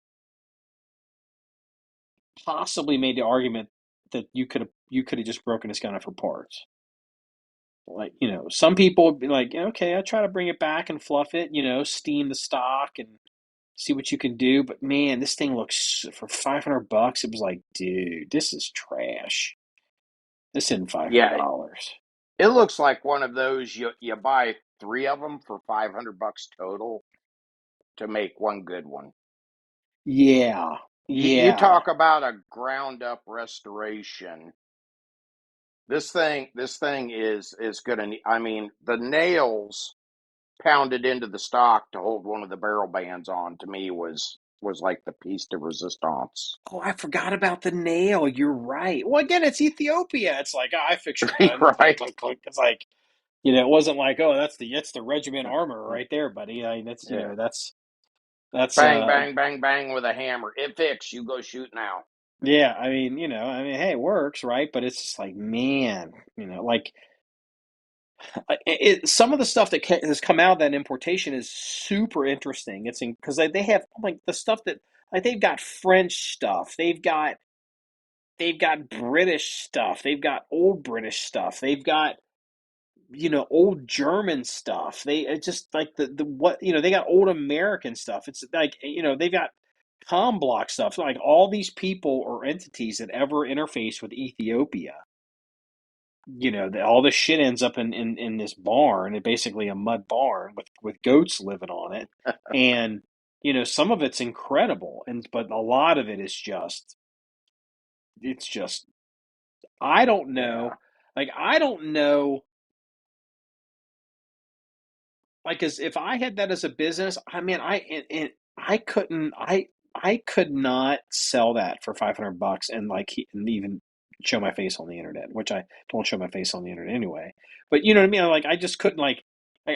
possibly made the argument that you could have just broken this gun up for parts. Like, some people would be like, okay, I try to bring it back and fluff it, steam the stock and see what you can do. But man, this thing looks for $500. It was like, dude, this is trash. This isn't five hundred Yeah, dollars. it looks like one of those you buy three of them for $500 total to make one good one. Yeah, You yeah. talk about a ground up restoration. This thing is gonna. I mean, the nails pounded into the stock to hold one of the barrel bands on to me was like the piece de resistance. Oh, I forgot about the nail. You're right. Well, again, it's Ethiopia. It's like, I fix your gun. Clunk, Right? clunk, clunk. It's like, it wasn't like, oh, that's the regiment armor right there, buddy. I mean, that's Yeah. that's Bang, bang, bang, bang with a hammer. It fixed. You go shoot now. yeah. I mean, hey, it works, right? But it's just like, man, like some of the stuff that has come out of that importation is super interesting. It's because they have like the stuff that like they've got French stuff, they've got British stuff, they've got old British stuff, they've got old German stuff. They just like the what they got old American stuff. It's like they've got com block stuff. Like all these people or entities that ever interface with Ethiopia, all this shit ends up in this barn, and basically a mud barn with goats living on it, and some of it's incredible, but a lot of it is just I don't Yeah. know, like I don't know, like as if I had that as a business, I mean I couldn't I could not sell that for $500 and and even show my face on the internet, which I don't show my face on the internet anyway. But you know what I mean? Like I just couldn't like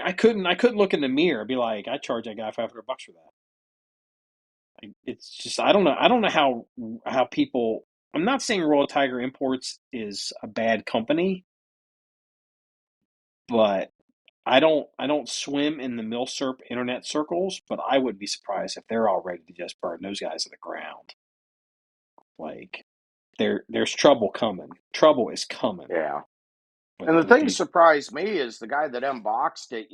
I couldn't look in the mirror and be like, I charge that guy $500 for that. It's just I don't know how people. I'm not saying Royal Tiger Imports is a bad company, but I don't swim in the Milsurp internet circles, but I would be surprised if they're all ready to just burn those guys to the ground. Like there's trouble coming. Trouble is coming Yeah. with And the with thing that these. surprised me is the guy that unboxed it,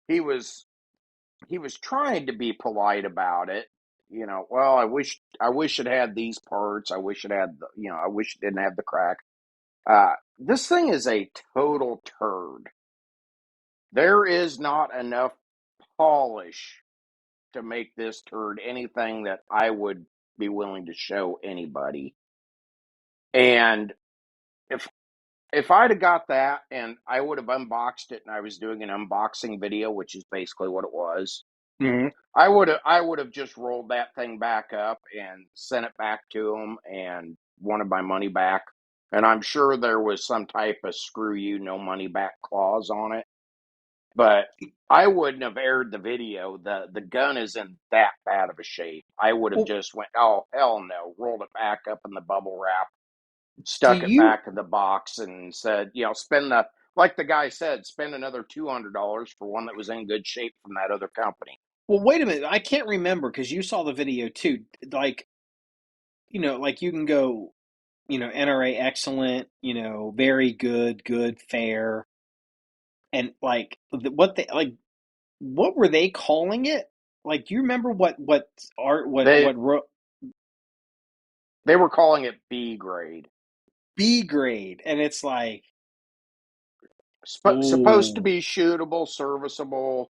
he was he was trying to be polite about it. Well, I wish it had these parts. I wish it had I wish it didn't have the crack. This thing is a total turd. There is not enough polish to make this turd anything that I would be willing to show anybody. And if I'd have got that and I would have unboxed it and I was doing an unboxing video, which is basically what it was, Mhm. I would have just rolled that thing back up and sent it back to them and wanted my money back. And I'm sure there was some type of screw you, no money back clause on it. But I wouldn't have aired the video. The gun is in that bad of a shape. I would have Well, just went, oh hell no, rolled it back up in the bubble wrap, do stuck it you? back in the box, and said, spend the like the guy said, spend another $200 for one that was in good shape from that other company. Well, wait a minute. I can't remember because you saw the video too. Like like you can go, NRA excellent, very good, good, fair, and like what were they calling it? Like, do you remember what art They what they were calling it B grade. B grade? And it's like, Supposed to oh be shootable, serviceable,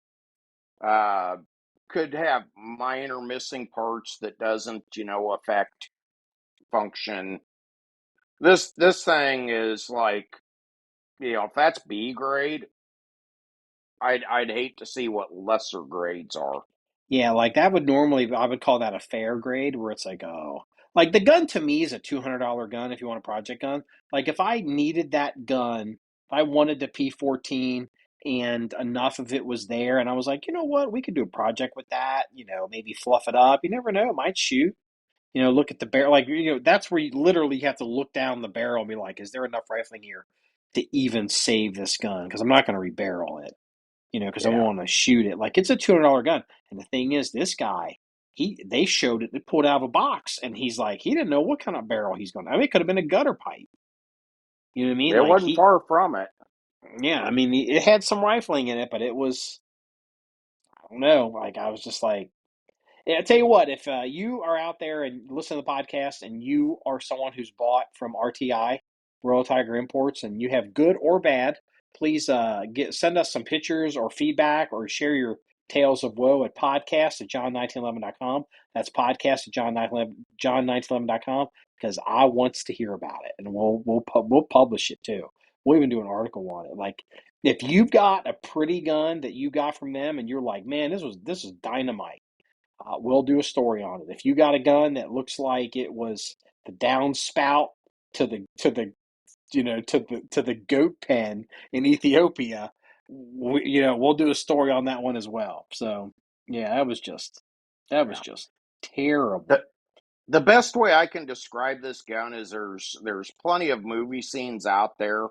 uh, could have minor missing parts that doesn't, affect function. This thing is like, if that's B grade, I'd hate to see what lesser grades are. yeah, like that would normally I would call that a fair grade where it's like, oh, like the gun to me is a $200 gun if you want a project gun. Like if I needed that gun, if I wanted the P14 and enough of it was there, and I was like, you know what, we could do a project with that. Maybe fluff it up. You never know, it might shoot. Look at the barrel. Like, that's where you literally have to look down the barrel and be like, is there enough rifling here to even save this gun? Because I'm not going to rebarrel it, because I Yeah, want to shoot it. Like, it's a $200 gun. And the thing is, this guy, they showed it, they pulled it out of a box, and he's like, he didn't know what kind of barrel he's going to. I mean, it could have been a gutter pipe. You know what I mean? it Like, wasn't far from it. yeah, I mean, it had some rifling in it, but it was, I don't know. Like, I was just like, yeah, I tell you what, if you are out there and listen to the podcast and you are someone who's bought from RTI, Royal Tiger Imports, and you have good or bad, please send us some pictures or feedback or share your tales of woe at podcast at john1911.com. That's podcast at john1911.com because I wants to hear about it and we'll publish it too. We'll even do an article on it. Like if you've got a pretty gun that you got from them and you're like, man, this is dynamite, we'll do a story on it. If you got a gun that looks like it was the downspout to the goat pen in Ethiopia, we'll do a story on that one as well. So yeah, that was Yeah. just terrible. The the best way I can describe this gun is there's plenty of movie scenes out there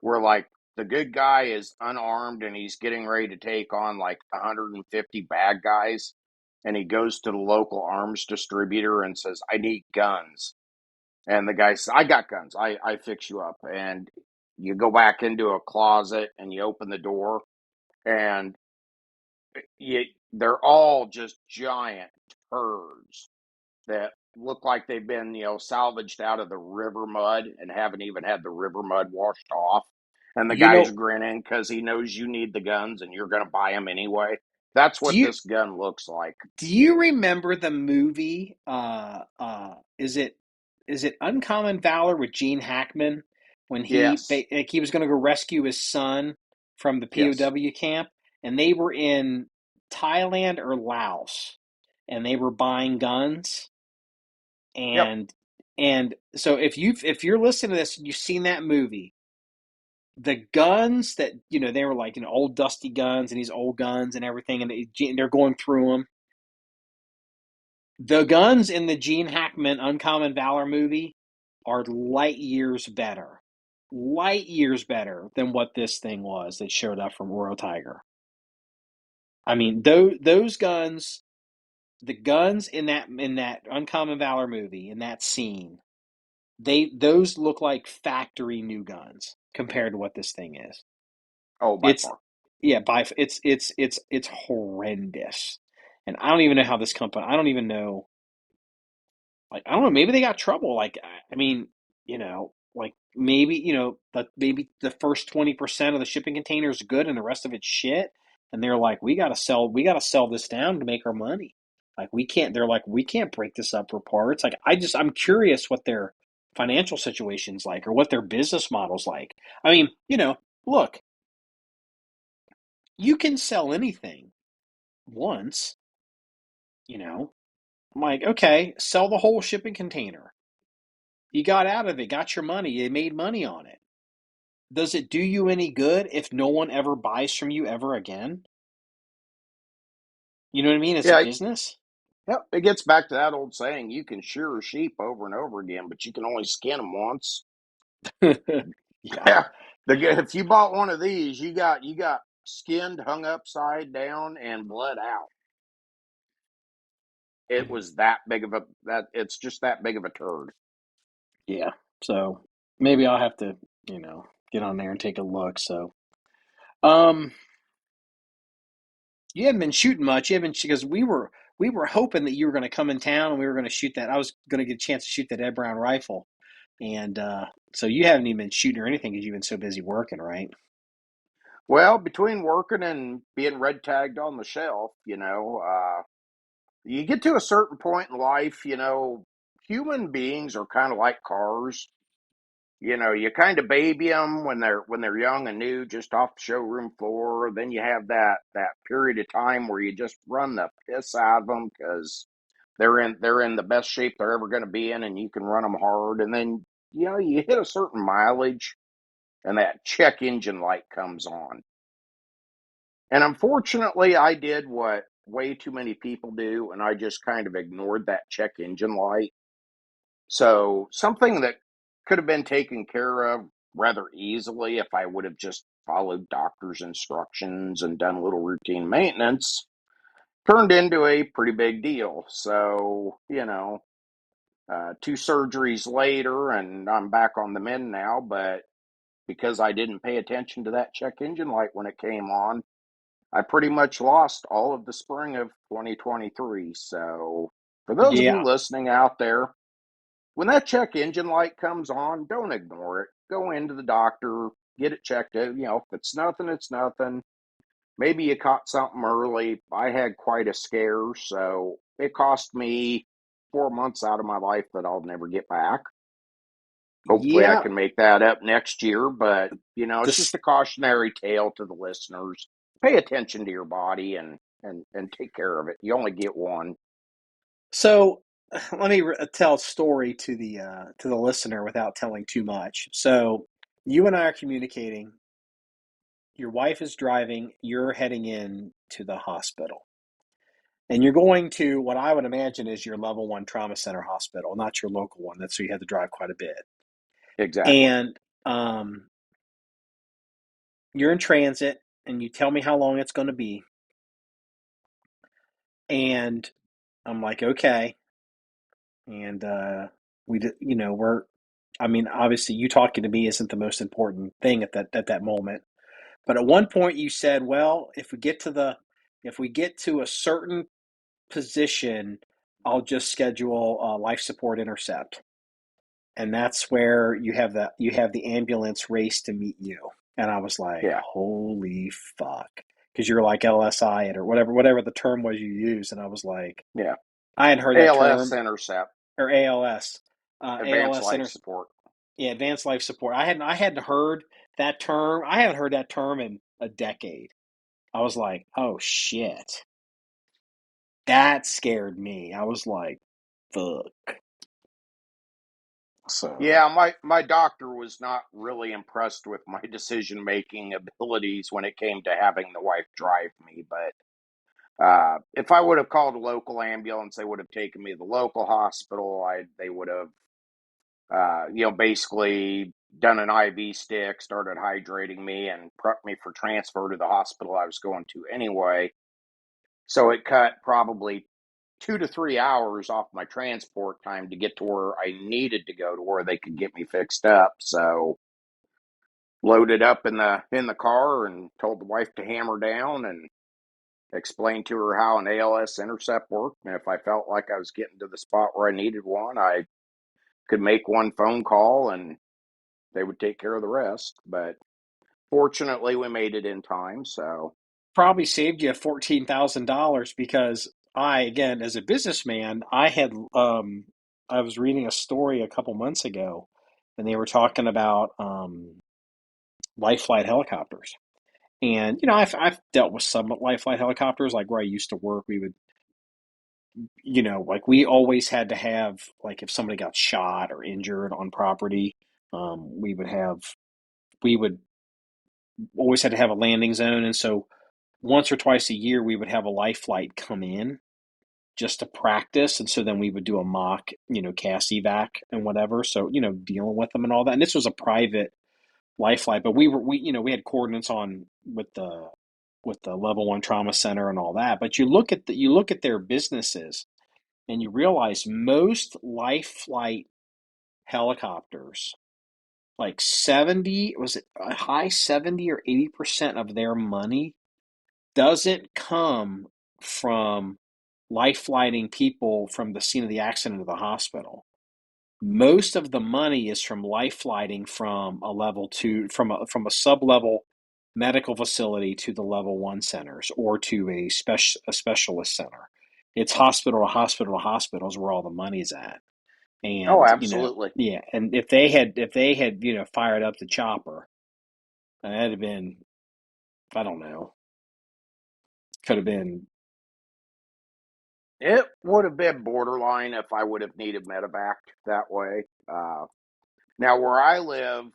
where like the good guy is unarmed and he's getting ready to take on like 150 bad guys, and he goes to the local arms distributor and says, I need guns. And the guy says, I got guns. I fix you up. And you go back into a closet and you open the door, and they're all just giant turds that look like they've been, salvaged out of the river mud and haven't even had the river mud washed off. And the You guy's know, grinning because he knows you need the guns and you're going to buy them anyway. That's do what you this gun looks like. do you remember the movie? Is it Uncommon Valor with Gene Hackman when Yes. he was going to go rescue his son from the Yes. POW camp, and they were in Thailand or Laos, and they were buying guns, Yep. and so if you're listening to this, you've seen that movie. the guns that, they were like, old dusty guns and these old guns and everything, and they're going through them. The guns in the Gene Hackman Uncommon Valor movie are light years better than what this thing was that showed up from Royal Tiger. I mean, those guns, the guns in that Uncommon Valor movie, in that scene, those look like factory new guns compared to what this thing is. Oh, by It's far. yeah, it's horrendous, and I don't even know how this company. I don't even know. Like, I don't know. Maybe they got trouble. Like, I mean, like maybe maybe the first 20% of the shipping container is good and the rest of it's shit, and they're like, we gotta sell this down to make our money. Like, we can't. They're like, we can't break this up for parts. Like, I'm curious what their financial situation's like or what their business model's like. I mean, look, you can sell anything once, you know. I'm like, okay, sell the whole shipping container. You got out of it, got your money, you made money on it. Does it do you any good if no one ever buys from you ever again? You know what I mean? As a Yeah, business? yep. It gets back to that old saying: you can shear a sheep over and over again, but you can only skin them once. Yeah. Yeah, if you bought one of these, you got skinned, hung upside down, and bled out. It was that big of a that. It's just that big of a turd. Yeah. So maybe I'll have to, get on there and take a look. So, um, you haven't been shooting much. You haven't because we were hoping that you were going to come in town and we were going to shoot that. I was going to get a chance to shoot that Ed Brown rifle, and so you haven't even been shooting or anything because you've been so busy working, right? Well, between working and being red tagged on the shelf, you get to a certain point in life, human beings are kind of like cars. You kind of baby them when they're young and new, just off the showroom floor. Then you have that period of time where you just run the piss out of them because they're in the best shape they're ever going to be in, and you can run them hard. And then you hit a certain mileage, and that check engine light comes on. And unfortunately, I did what way too many people do, and I just kind of ignored that check engine light. So something that could have been taken care of rather easily if I would have just followed doctor's instructions and done a little routine maintenance turned into a pretty big deal. So, two surgeries later, and I'm back on the mend now, but because I didn't pay attention to that check engine light when it came on, I pretty much lost all of the spring of 2023. So, for those of you Yeah. listening out there, when that check engine light comes on, don't ignore it. Go into the doctor, get it checked out. If it's nothing, it's nothing. Maybe you caught something early. I had quite a scare, so it cost me 4 months out of my life that I'll never get back. Hopefully, I Yeah. can make that up next year, but it's just This a cautionary tale to the listeners. Pay attention to your body and take care of it. You only get one. So let me tell a story to the listener without telling too much. So you and I are communicating. Your wife is driving. You're heading in to the hospital, and you're going to what I would imagine is your level one trauma center hospital, not your local one. That's so you had to drive quite a bit. Exactly. And you're in transit, and you tell me how long it's going to be, and I'm like, okay, and we're I mean, obviously, you talking to me isn't the most important thing at that moment. But at one point, you said, "Well, if we get to a certain position, I'll just schedule a life support intercept, and that's where you have the ambulance race to meet you." And I was like, Yeah. "Holy fuck!" Because you're like LSI it or whatever the term was you used, and I was like, Yeah. I hadn't heard that ALS term intercept, or ALS, advanced ALS life inter support. yeah, advanced life support. I hadn't heard that term. I haven't heard that term in a decade. I was like, oh shit. That scared me. I was like, fuck. So Yeah, my doctor was not really impressed with my decision making abilities when it came to having the wife drive me. But if I would have called a local ambulance, they would have taken me to the local hospital. They would have basically done an IV stick, started hydrating me, and prepped me for transfer to the hospital I was going to anyway. So it cut probably 2 to 3 hours off my transport time to get to where I needed to go to where they could get me fixed up. So loaded up in the car and told the wife to hammer down and explained to her how an ALS intercept worked. And if I felt like I was getting to the spot where I needed one, I could make one phone call and they would take care of the rest. But fortunately, we made it in time. So, probably saved you $14,000 because again, as a businessman, I was reading a story a couple months ago, and they were talking about life flight helicopters. And I've dealt with some life flight helicopters, like where I used to work. We would, like we always had to have, like if somebody got shot or injured on property, we would always had to have a landing zone, and so once or twice a year we would have a life flight come in just to practice. And so then we would do a mock, CAS evac and whatever. So, dealing with them and all that. And this was a private life flight, but we had coordinates on with the level one trauma center and all that. But you look at their businesses and you realize most life flight helicopters, like 70, was it a high 70 or 80% of their money doesn't come from life flighting people from the scene of the accident to the hospital. Most of the money is from life flighting from a level two, from a sub level medical facility to the level one centers or to a specialist center. It's hospital to hospital to hospitals where all the money's at. oh, And absolutely. yeah. And if they had fired up the chopper, that'd have been, I don't know, could have been. It would have been borderline if I would have needed medevac that way. Now, where I live,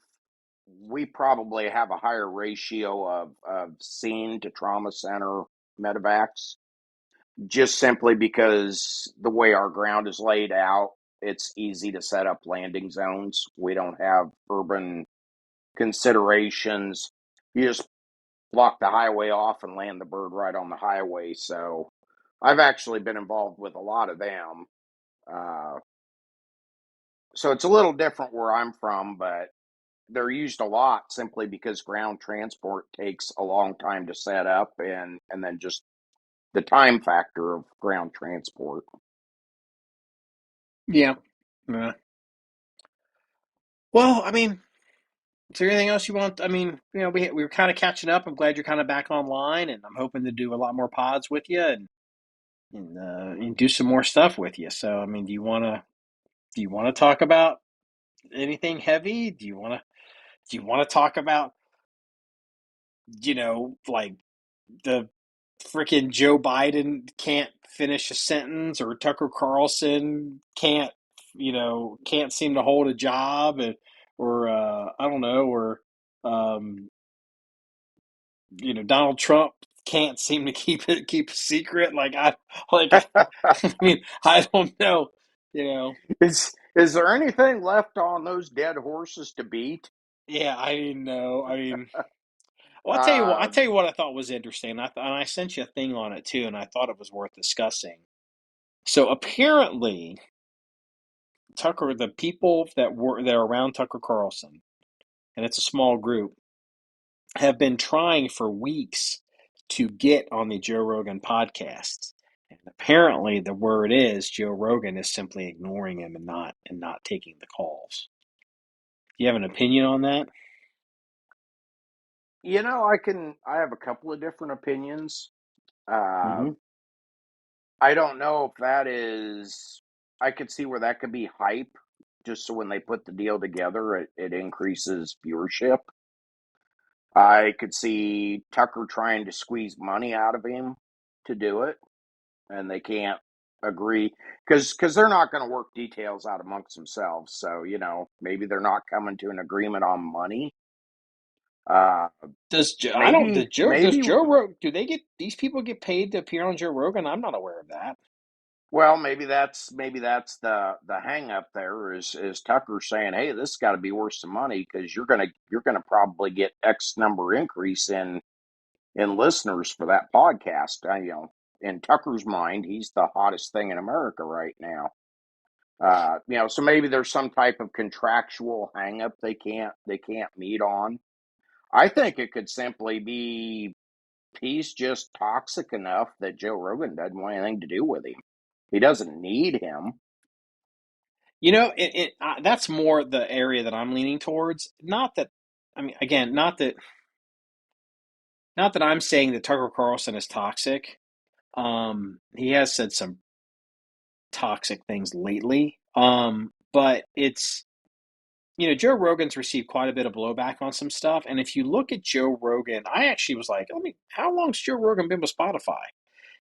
we probably have a higher ratio of scene to trauma center medevacs, just simply because the way our ground is laid out, it's easy to set up landing zones. We don't have urban considerations. You just block the highway off and land the bird right on the highway. So I've actually been involved with a lot of them. Uh, so it's a little different where I'm from, but they're used a lot simply because ground transport takes a long time to set up and then just the time factor of ground transport. Yeah. Yeah. Well, I mean, is there anything else you want? I mean, we were kind of catching up. I'm glad you're kind of back online, and I'm hoping to do a lot more pods with you and do some more stuff with you. So, I mean, do you want to talk about anything heavy? Do you want to talk about like the freaking Joe Biden can't finish a sentence, or Tucker Carlson can't seem to hold a job, or I don't know, or um, Donald Trump can't seem to keep a secret. I mean, I don't know. You know, Is there anything left on those dead horses to beat? yeah, I didn't know. I mean, well, I'll tell you what. I Uh, tell you what I thought was interesting. And I sent you a thing on it too, and I thought it was worth discussing. So apparently, the people that are around Tucker Carlson, and it's a small group, have been trying for weeks to get on the Joe Rogan podcast. And apparently the word is Joe Rogan is simply ignoring him and not taking the calls. Do you have an opinion on that? I have a couple of different opinions. Uh, Mm-hmm. I don't know if I could see where that could be hype, just so when they put the deal together, it increases viewership. I could see Tucker trying to squeeze money out of him to do it, and they can't agree, because they're not going to work details out amongst themselves. So maybe they're not coming to an agreement on money. Uh, I don't maybe does maybe Joe Rogan, do they get these people get paid to appear on Joe Rogan? I'm not aware of that. Well, maybe that's the hang up there is Tucker saying, "Hey, this has got to be worth some money because you're gonna probably get X number increase in listeners for that podcast." In Tucker's mind, he's the hottest thing in America right now. So maybe there's some type of contractual hang up they can't meet on. I think it could simply be he's just toxic enough that Joe Rogan doesn't want anything to do with him. He doesn't need him. That's more the area that I'm leaning towards. Not that, I mean, again, not that I'm saying that Tucker Carlson is toxic. He has said some toxic things lately. But Joe Rogan's received quite a bit of blowback on some stuff. And if you look at Joe Rogan, I actually was like, how long's Joe Rogan been with Spotify?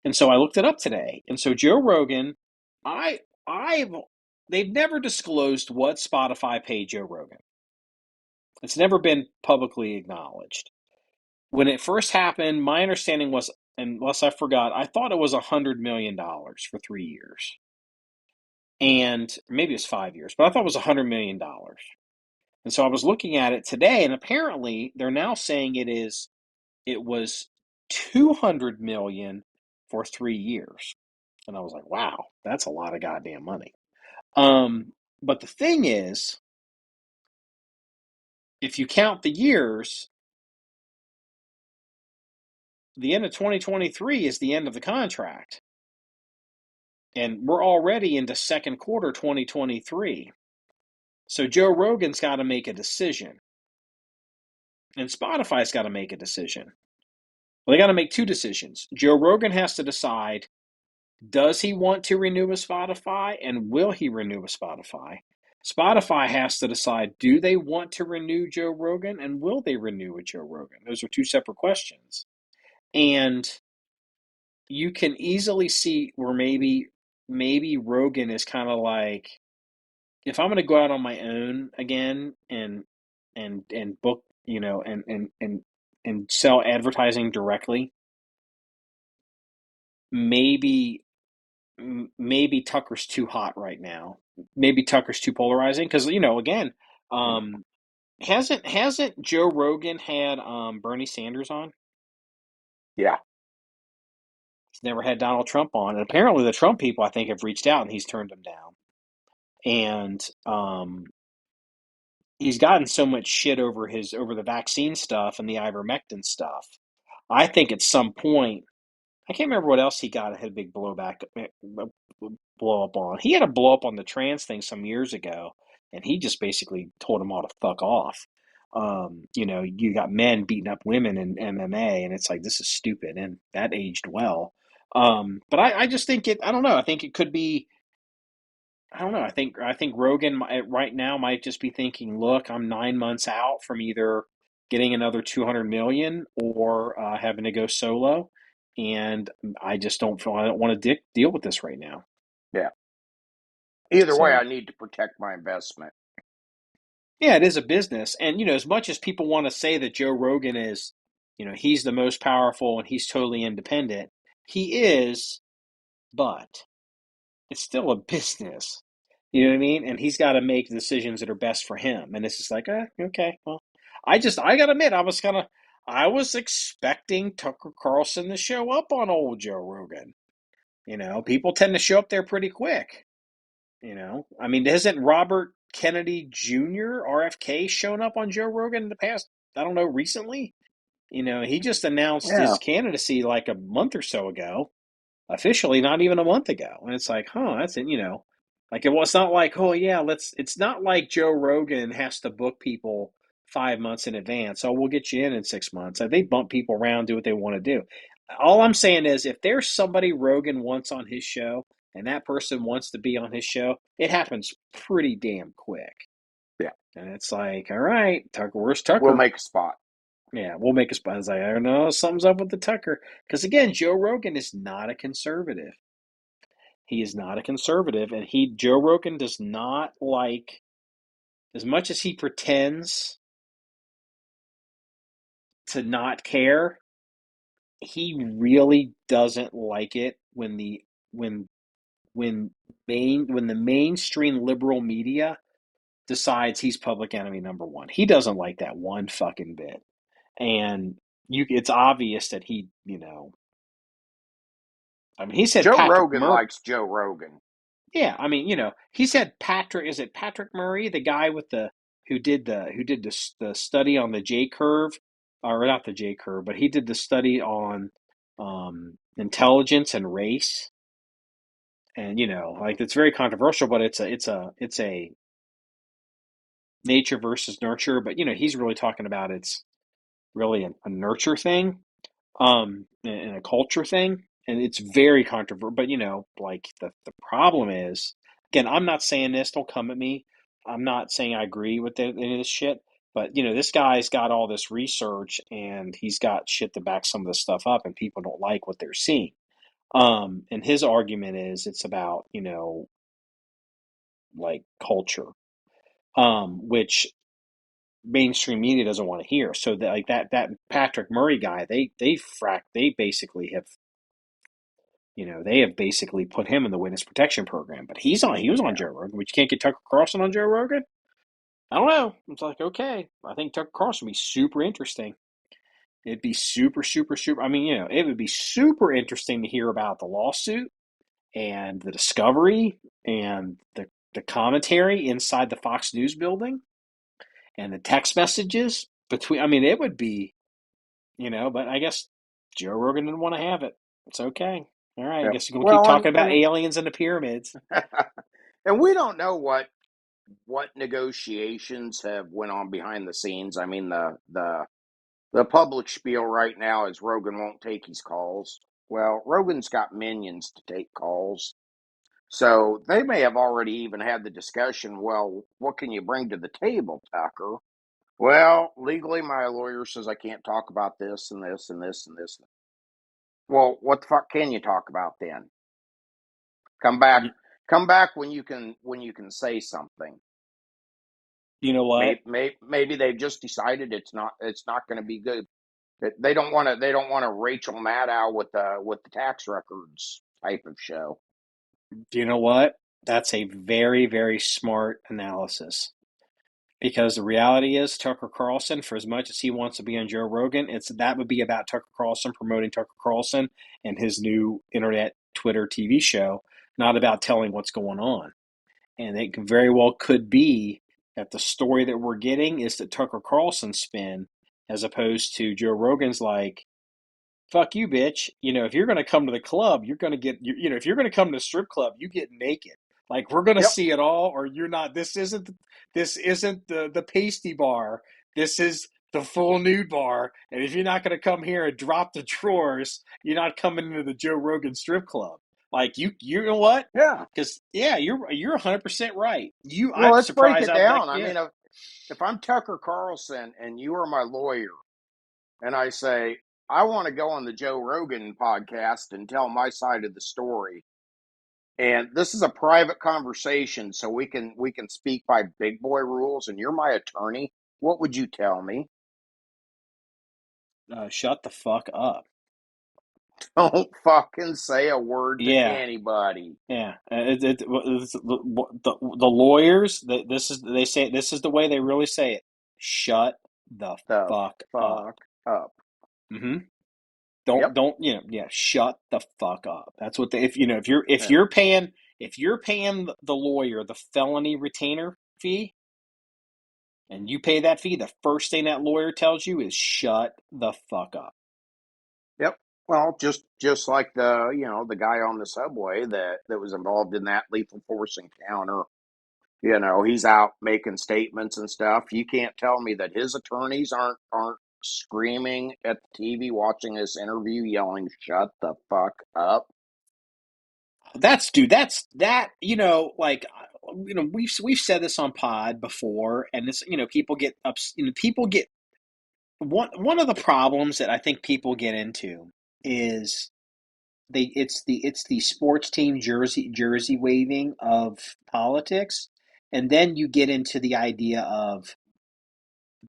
And so I looked it up today. And so Joe Rogan, I, I've, they've never disclosed what Spotify paid Joe Rogan. It's never been publicly acknowledged. When it first happened, my understanding was, unless I forgot, I thought it was $100 million for 3 years, and maybe it's 5 years, but I thought it was $100 million. And so I was looking at it today, and apparently they're now saying it was 200 million for 3 years. And I was like, wow, that's a lot of goddamn money. But the thing is, if you count the years, the end of 2023 is the end of the contract. And we're already into second quarter 2023. So Joe Rogan's got to make a decision. And Spotify's got to make a decision. Well, they got to make two decisions. Joe Rogan has to decide, does he want to renew with Spotify, and will he renew with Spotify? Spotify has to decide, do they want to renew Joe Rogan, and will they renew with Joe Rogan? Those are two separate questions. And you can easily see where maybe Rogan is kind of like, if I'm going to go out on my own again and book, and sell advertising directly, maybe maybe Tucker's too hot right now. Maybe Tucker's too polarizing because again, um, hasn't Joe Rogan had Bernie Sanders on? Yeah. He's never had Donald Trump on, and apparently the Trump people I think have reached out and he's turned them down. And he's gotten so much shit over the vaccine stuff and the ivermectin stuff. I think at some point, I can't remember what else he got. Had a big blow up on. He had a blow up on the trans thing some years ago, and he just basically told them all to fuck off. You got men beating up women in MMA, and it's like, this is stupid, and that aged well. But I just think it. I don't know. I think it could be. I don't know. I think Rogan right now might just be thinking, look, I'm 9 months out from either getting another 200 million or having to go solo, and I don't want to deal with this right now. Yeah. Either way, So I need to protect my investment. yeah, it is a business, and as much as people want to say that Joe Rogan is, he's the most powerful and he's totally independent, he is, but it's still a business. You know what I mean? And he's got to make decisions that are best for him. And it's just like, okay, well, I got to admit, I was expecting Tucker Carlson to show up on old Joe Rogan. People tend to show up there pretty quick. I mean, hasn't Robert Kennedy Jr., RFK, shown up on Joe Rogan in the past? I don't know, recently? He just announced Yeah. his candidacy like a month or so ago, officially not even a month ago. And it's like, that's it, like it was not like, oh yeah, it's not like Joe Rogan has to book people 5 months in advance. Oh, we'll get you in 6 months. They bump people around, do what they want to do. All I'm saying is if there's somebody Rogan wants on his show and that person wants to be on his show, it happens pretty damn quick. Yeah. And it's like, all right, Tucker, where's We'll Tucker? make a spot. Yeah, we'll make a spot. It's like, I don't know, something's up with the Tucker. Because again, Joe Rogan is not a conservative. He is not a conservative, and Joe Rogan does not like, as much as he pretends to not care, he really doesn't like it when when when when the mainstream liberal media decides he's public enemy number one. He doesn't like that one fucking bit. And it's obvious that I mean, he said Joe Patrick Rogan Murray. likes Joe Rogan. Yeah, I mean, he said is it Patrick Murray, the guy with the study on the J curve, or not the J curve, but he did the study on intelligence and race, and like it's very controversial, but it's a nature versus nurture, but he's really talking about it's really a nurture thing, and a culture thing, and it's very controversial. But like the problem is, again, I'm not saying this. Don't come at me. I'm not saying I agree with any of this shit. But this guy's got all this research, and he's got shit to back some of this stuff up, and people don't like what they're seeing. And his argument is it's about like culture, which mainstream media doesn't want to hear. So that Patrick Murray guy, they basically have they have basically put him in the witness protection program. But he was on Yeah. Joe Rogan, but you can't get Tucker Carlson on Joe Rogan. I don't know. It's like, okay, I think Tucker Carlson would be super interesting. It'd be super, super, super. I mean, it would be super interesting to hear about the lawsuit and the discovery and the commentary inside the Fox News building and the text messages between. I mean, it would be, but I guess Joe Rogan didn't want to have it. It's okay. All right, I Yeah. guess you're gonna keep Well, talking about aliens and the pyramids. and we don't know what negotiations have went on behind the scenes. I mean, the public spiel right now is Rogan won't take his calls. Well, Rogan's got minions to take calls. So they may have already even had the discussion. Well, what can you bring to the table, Tucker? Well, legally, my lawyer says I can't talk about this and this and this and this. Well, what the fuck can you talk about then? Come back, You, come back when you can say something. you know what? Maybe they've just decided it's not going to be good. They don't want to Rachel Maddow with the tax records type of show. Do you know what? That's a very, very smart analysis. Because the reality is, Tucker Carlson, for as much as he wants to be on Joe Rogan, that would be about Tucker Carlson promoting Tucker Carlson and his new internet Twitter TV show, not about telling what's going on. And it very well could be that the story that we're getting is that Tucker Carlson's spin, as opposed to Joe Rogan's like, fuck you, bitch. If you're going to come to the club, you're going to get, if you're going to come to the strip club, you get naked. Like, we're going to Yep. see it all, or you're not. This isn't the pasty bar. This is the full nude bar. And if you're not going to come here and drop the drawers, you're not coming into the Joe Rogan strip club. Like, you know what? Yeah. Because yeah, you're 100% right. Well, I'm let's break surprised. it I'm like, down. I yeah. mean, if I'm Tucker Carlson and you are my lawyer, and I say I want to go on the Joe Rogan podcast and tell my side of the story, and this is a private conversation, so we can speak by big boy rules, and you're my attorney, what would you tell me? Shut the fuck up. Don't fucking say a word to Yeah. anybody. Yeah, the lawyers. They say this is the way they really say it. Shut the The fuck up. fuck up. hmm Yep. Don't yeah. Shut the fuck up. That's what they. If Yeah. you're paying the lawyer the felony retainer fee, and you pay that fee, the first thing that lawyer tells you is shut the fuck up. Yep. Well, just like the guy on the subway that was involved in that lethal force encounter. He's out making statements and stuff. You can't tell me that his attorneys aren't screaming at the TV watching this interview, yelling, "Shut the fuck up." That's that. Like we've said this on pod before, and this people get ups. People get one of the problems that I think people get into is it's the sports team jersey waving of politics, and then you get into the idea of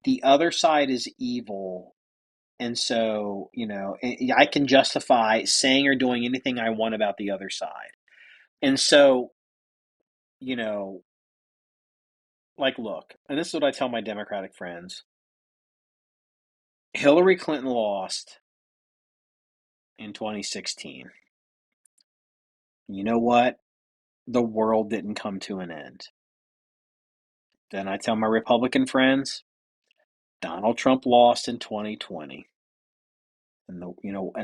the other side is evil, and so I can justify saying or doing anything I want about the other side, and so you know like, look, and this is what I tell my Democratic friends: Hillary Clinton lost in 2016. You know what? The world didn't come to an end. Then I tell my Republican friends, Donald Trump lost in 2020, and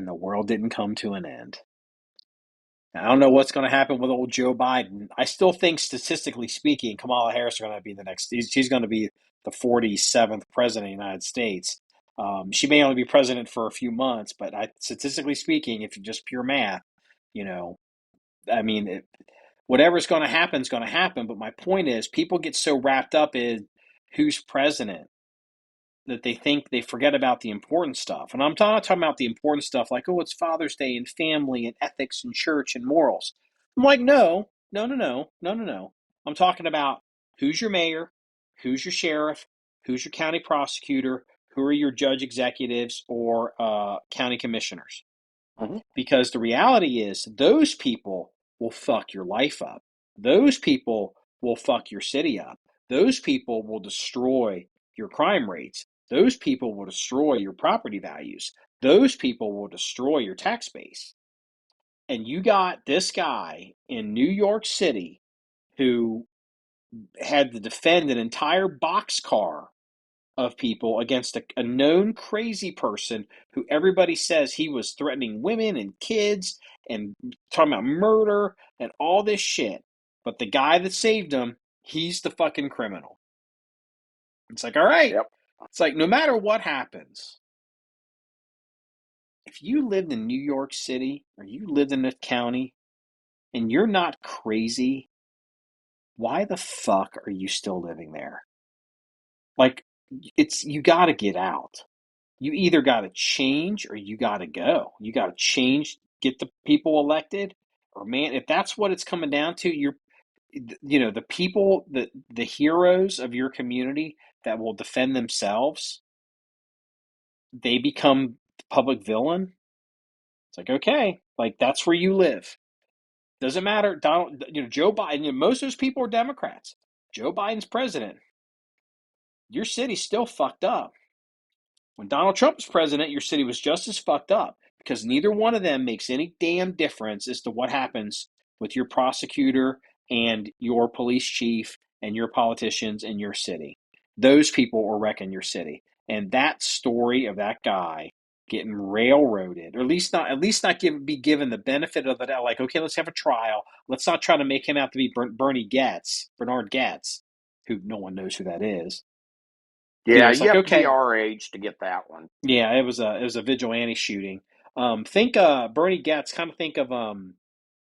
the world didn't come to an end. Now, I don't know what's going to happen with old Joe Biden. I still think, statistically speaking, Kamala Harris is going to be the next. She's going to be the 47th president of the United States. She may only be president for a few months, but statistically speaking, if you just pure math, you know, I mean, whatever's going to happen is going to happen. But my point is, people get so wrapped up in who's president that they forget about the important stuff. And I'm not talking about the important stuff like, oh, it's Father's Day and family and ethics and church and morals. I'm like, no, no, no, no, no, no, no. I'm talking about who's your mayor, who's your sheriff, who's your county prosecutor, who are your judge executives or county commissioners. Mhm. Because the reality is, those people will fuck your life up. Those people will fuck your city up. Those people will destroy your crime rates. Those people will destroy your property values. Those people will destroy your tax base. And you got this guy in New York City who had to defend an entire boxcar of people against a known crazy person who everybody says he was threatening women and kids and talking about murder and all this shit. But the guy that saved him, he's the fucking criminal. It's like, all right. Yep. It's like, no matter what happens, if you lived in New York City or you lived in a county and you're not crazy, why the fuck are you still living there? Like, you got to get out. You either got to change or you got to go. You got to change, get the people elected, or man, if that's what it's coming down to, the people, the heroes of your community that will defend themselves, they become the public villain. It's like, okay, like that's where you live. Doesn't matter. Donald, Joe Biden. Most of those people are Democrats. Joe Biden's president. Your city's still fucked up. When Donald Trump was president, your city was just as fucked up because neither one of them makes any damn difference as to what happens with your prosecutor and your police chief and your politicians in your city. Those people are wrecking your city. And that story of that guy getting railroaded, or at least not be given the benefit of the doubt, like, okay, let's have a trial. Let's not try to make him out to be Bernard Getz, who no one knows who that is. Yeah, It's you like, have to be okay, our age to get that one. yeah, it was a vigilante shooting. Think Bernie Getz. Kind of think of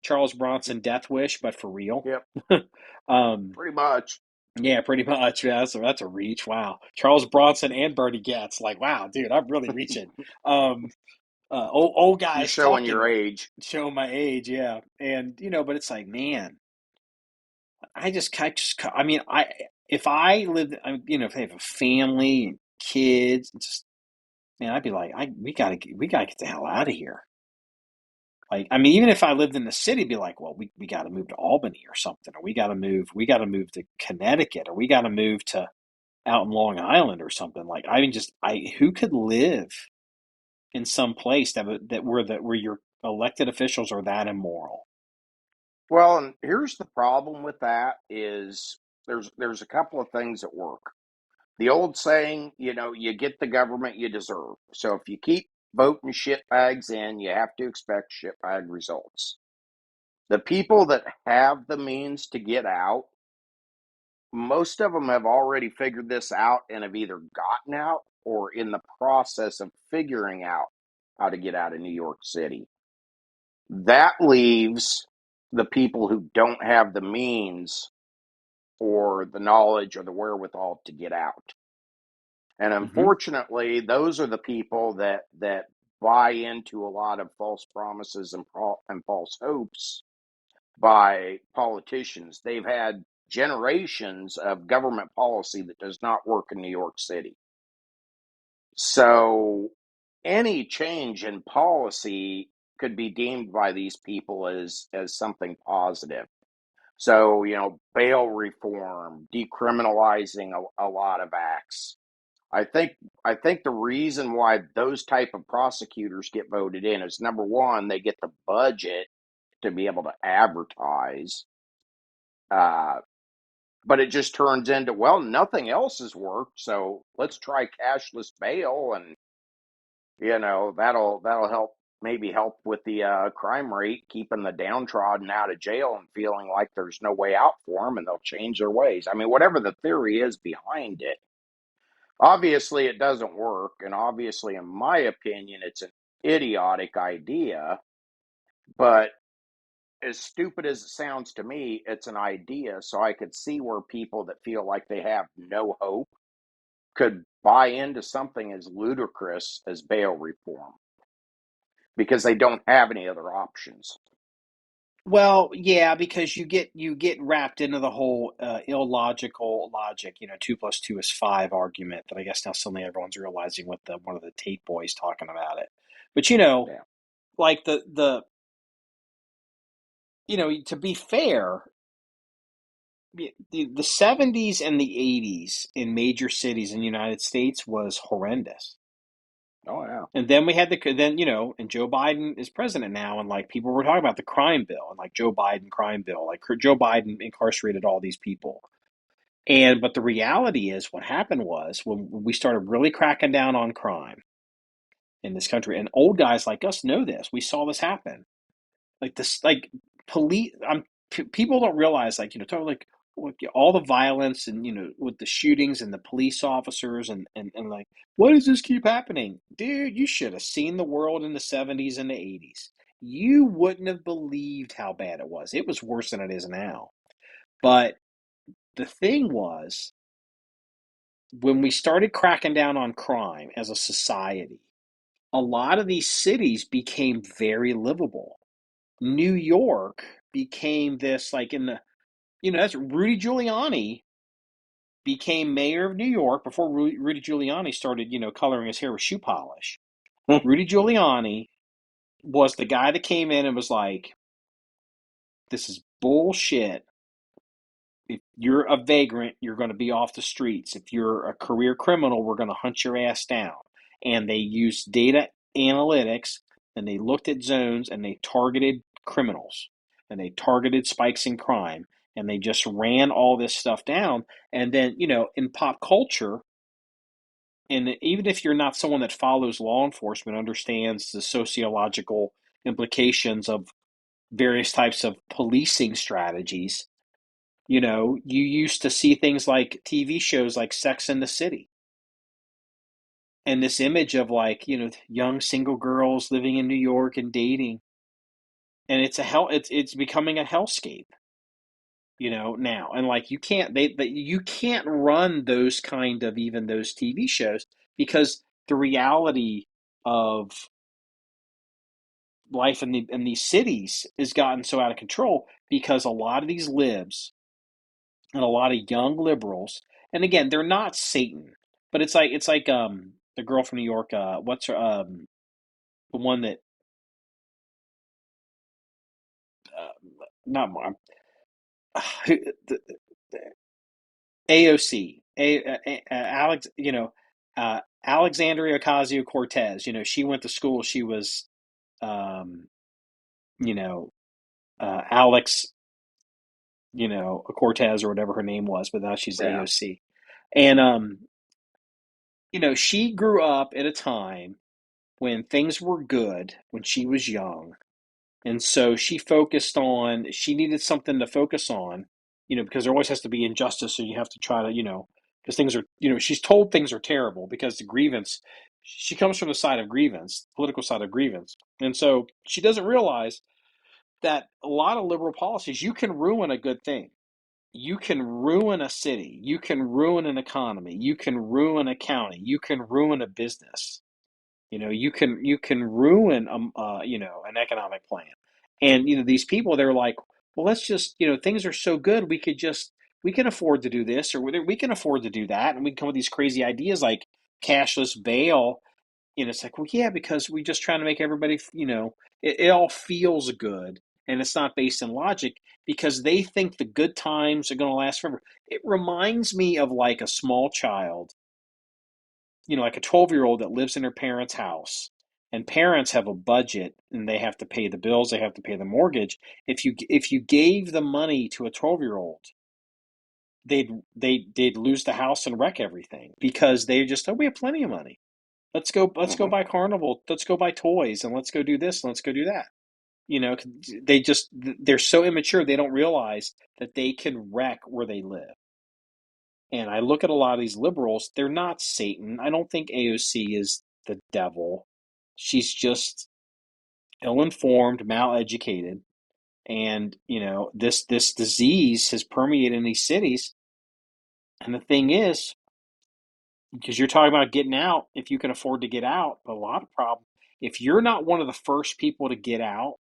Charles Bronson Death Wish, but for real. Yep, um, pretty much. yeah, pretty much. Yeah, that's a reach. Wow, Charles Bronson and Bernie Getz. Like, wow, dude, I'm really reaching. Um, old You're guys showing your talking, age. showing my age. Yeah, and but it's like, man, I mean, if I lived, if I have a family and kids, it's just, man, I'd be like, we gotta get the hell out of here. Like, I mean, even if I lived in the city, I'd be like, well, we got to move to Albany or something, or we got to move to Connecticut, or we got to move to out in Long Island or something. Like, I mean, who could live in some place where your elected officials are that immoral? Well, and here's the problem with that is there's a couple of things at work. The old saying, you get the government you deserve. So if you keep voting shitbags in, you have to expect shitbag results. The people that have the means to get out, most of them have already figured this out and have either gotten out or in the process of figuring out how to get out of New York City. That leaves the people who don't have the means or the knowledge or the wherewithal to get out. And Hmm. unfortunately, those are the people that buy into a lot of false promises and false hopes by politicians. They've had generations of government policy that does not work in New York City. So any change in policy could be deemed by these people as something positive. So, bail reform, decriminalizing a lot of acts. I think the reason why those type of prosecutors get voted in is, number one, they get the budget to be able to advertise. But it just turns into, well, nothing else has worked, so let's try cashless bail, and that'll help with the crime rate, keeping the downtrodden out of jail and feeling like there's no way out for them, and they'll change their ways. I mean, whatever the theory is behind it, obviously it doesn't work, and obviously, in my opinion, it's an idiotic idea. But as stupid as it sounds to me, it's an idea, so I could see where people that feel like they have no hope could buy into something as ludicrous as bail reform because they don't have any other options. Well, yeah, because you get wrapped into the whole illogical logic, 2 plus 2 is 5 argument that I guess now suddenly everyone's realizing with the one of the Tate boys talking about it. But Yeah. like to be fair, the 70s and the 80s in major cities in the United States was horrendous. Oh, yeah. And then we had and Joe Biden is president now, and like people were talking about the crime bill and like Joe Biden crime bill, like Joe Biden incarcerated all these people. But the reality is, what happened was when we started really cracking down on crime in this country, and old guys like us know this, we saw this happen. Like this, like police, people don't realize, like talking like all the violence and with the shootings and the police officers and like, why does this keep happening, dude? You should have seen the world in the 70s and the 80s. You wouldn't have believed how bad it was. It was worse than it is now. But the thing was, when we started cracking down on crime as a society, a lot of these cities became very livable. New York became this, like, that's Rudy Giuliani became mayor of New York before Rudy Giuliani started, coloring his hair with shoe polish. Rudy Giuliani was the guy that came in and was like, this is bullshit. If you're a vagrant, you're going to be off the streets. If you're a career criminal, we're going to hunt your ass down. And they used data analytics, and they looked at zones, and they targeted criminals, and they targeted spikes in crime, and they just ran all this stuff down. And then, in pop culture, and even if you're not someone that follows law enforcement, understands the sociological implications of various types of policing strategies, you used to see things like TV shows like Sex and the City, and this image of, like, young single girls living in New York and dating, and it's becoming a hellscape, now. And like, you can't run those kind of, even those TV shows, because the reality of life in these cities has gotten so out of control, because a lot of these libs and a lot of young liberals, and again, they're not Satan, but it's like the girl from New York, what's her the one that not Mar- the, AOC, Alex, Alexandria Ocasio Cortez. She went to school. She was, um, you know, Alex, Cortez or whatever her name was, but now she's Yeah. AOC. And she grew up at a time when things were good when she was young. And so she needed something to focus on, because there always has to be injustice. So you have to try to, because things are, she's told things are terrible because she comes from the side of grievance, political side of grievance. And so she doesn't realize that a lot of liberal policies, you can ruin a good thing. You can ruin a city. You can ruin an economy. You can ruin a county. You can ruin a business. You can ruin an economic plan. And these people, they're like, well, let's just, things are so good, we can afford to do this, or we can afford to do that, and we come with these crazy ideas like cashless bail. It's like, well, yeah, because we're just trying to make everybody, it all feels good, and it's not based in logic because they think the good times are going to last forever. It reminds me of like a small child, like a 12-year-old that lives in her parents' house, and parents have a budget and they have to pay the bills, they have to pay the mortgage. If you gave the money to a 12-year-old, they'd lose the house and wreck everything because they just, oh, we have plenty of money. Let's go Hmm. buy carnival, let's go buy toys, and let's go do this, and let's go do that. You know, they're so immature they don't realize that they can wreck where they live. And I look at a lot of these liberals, they're not Satan. I don't think AOC is the devil. She's just ill-informed, mal-educated, and this disease has permeated in these cities. And the thing is, because you're talking about getting out, if you can afford to get out, a lot of problem. If you're not one of the first people to get out,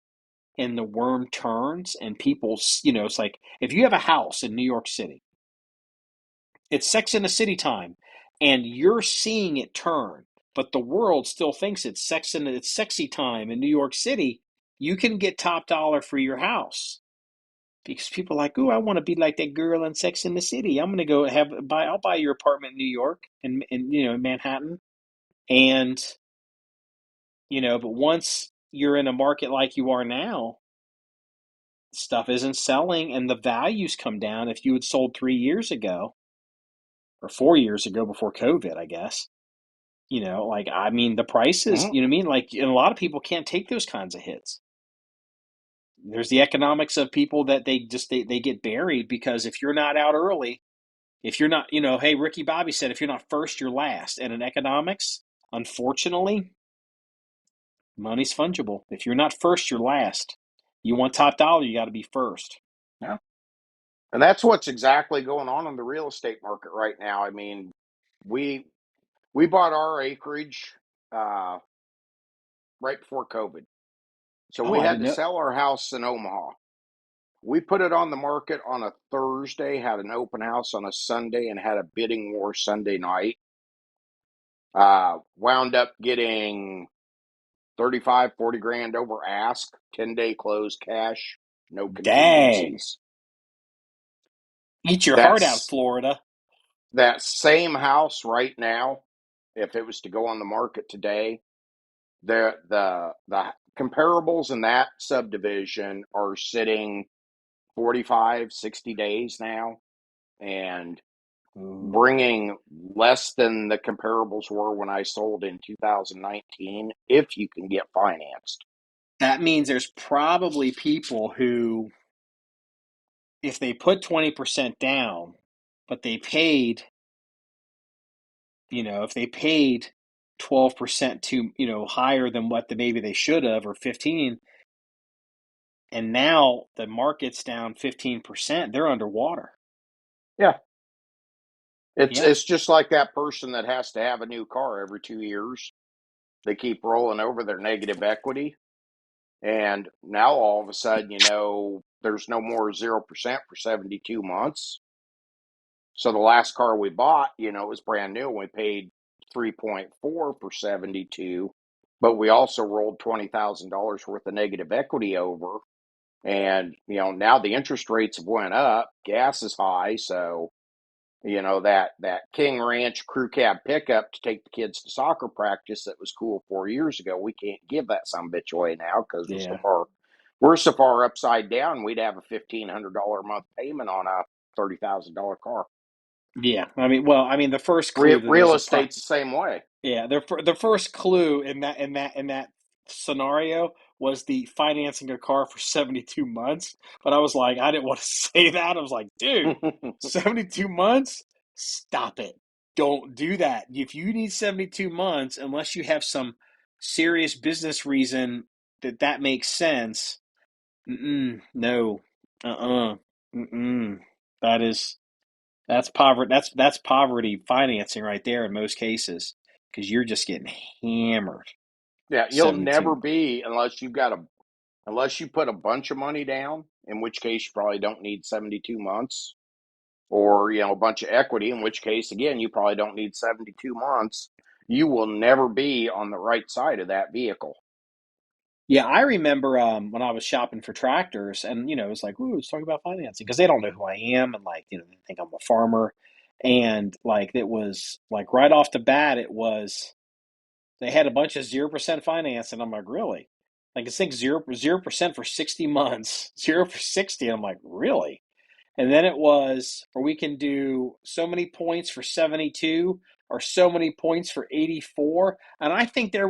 and the worm turns, and people, it's like if you have a house in New York City, it's Sex in the City time, and you're seeing it turn, but the world still thinks it's sexy time in New York City. You can get top dollar for your house because people are like, "Ooh, I want to be like that girl in Sex in the City. I'm gonna go I'll buy your apartment in New York and in Manhattan." And but once you're in a market like you are now, stuff isn't selling, and the values come down. If you had sold 3 years ago or 4 years ago before COVID, I guess. Like, I mean, the prices, Hmm. what I mean? Like, and a lot of people can't take those kinds of hits. There's the economics of people that they get buried because if you're not out early, if you're not, hey, Ricky Bobby said, if you're not first, you're last. And in economics, unfortunately, money's fungible. If you're not first, you're last. You want top dollar, you got to be first. Yeah. And that's what's exactly going on in the real estate market right now. I mean, we we bought our acreage uh, right before COVID, so Oh, we I had didn't to know. sell our house in Omaha. We put it on the market on a Thursday, had an open house on a Sunday, and had a bidding war Sunday night. Wound up getting 35, 40 grand over ask, 10-day close cash, no Dang. contingencies. Eat your heart out, That's Florida. that same house right now, if it was to go on the market today, the comparables in that subdivision are sitting 45, 60 days now, and Ooh. bringing less than the comparables were when I sold in 2019 if you can get financed. That means there's probably people who, if they put 20% down, but they paid, if they paid 12% to, higher than what maybe they should have, or 15, and now the market's down 15%, they're underwater. Yeah, it's Yeah. it's just like that person that has to have a new car every 2 years. They keep rolling over their negative equity, and now all of a sudden, there's no more 0% for 72 months. So the last car we bought, it was brand new. And we paid 3.4 for 72, but we also rolled $20,000 worth of negative equity over. And now the interest rates have went up. Gas is high, so that King Ranch crew cab pickup to take the kids to soccer practice that was cool 4 years ago. We can't give that some bitch away now because Yeah. we're so far upside down. We'd have a $1,500 a month payment on a $30,000 car. Yeah. I mean, the first clue that Real there's a pro. estate's the same way. Yeah, the first clue in that scenario was the financing a car for 72 months. But I was like, I didn't want to say that. I was like, dude, 72 months? Stop it. Don't do that. If you need 72 months, unless you have some serious business reason that makes sense, no. Uh-uh. Mm-mm. That is that's poverty. That's poverty financing right there in most cases. because you're just getting hammered. Yeah, you'll never 72. be unless you put a bunch of money down, in which case you probably don't need 72 months, or a bunch of equity, in which case again you probably don't need 72 months. You will never be on the right side of that vehicle. Yeah, I remember when I was shopping for tractors, and it was like, ooh, let's talk about financing because they don't know who I am, and like, they think I'm a farmer, and like it was like right off the bat, it was they had a bunch of 0% finance, and I'm like, really? Like it's like 0% for 60 months, zero for 60. And I'm like, really? And then it was, or we can do so many points for 72, or so many points for 84, and I think there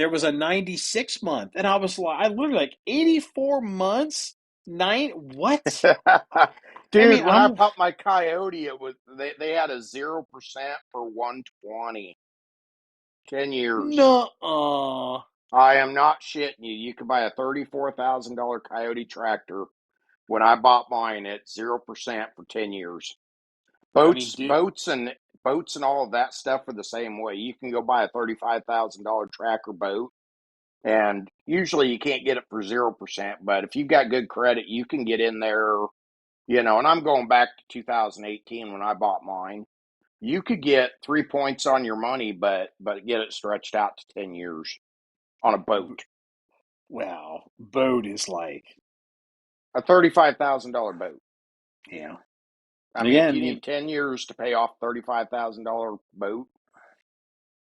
was a 96 month, and I was like, I literally like 84 months, what? I Dude, mean, when I bought my Coyote, it was they had a 0% for 120, 10 years. no, I am not shitting you. You could buy a $34,000 Coyote tractor when I bought mine at 0% for 10 years. I mean, Boats, dude, boats, and all of that stuff are the same way. You can go buy a $35,000 tracker boat, and usually you can't get it for 0%. But if you've got good credit, you can get in there. And I'm going back to 2018 when I bought mine. You could get 3 points on your money, but get it stretched out to 10 years on a boat, wow, boat is like, a $35,000 boat. yeah. I And mean, if again, you need 10 years to pay off $35,000 boat,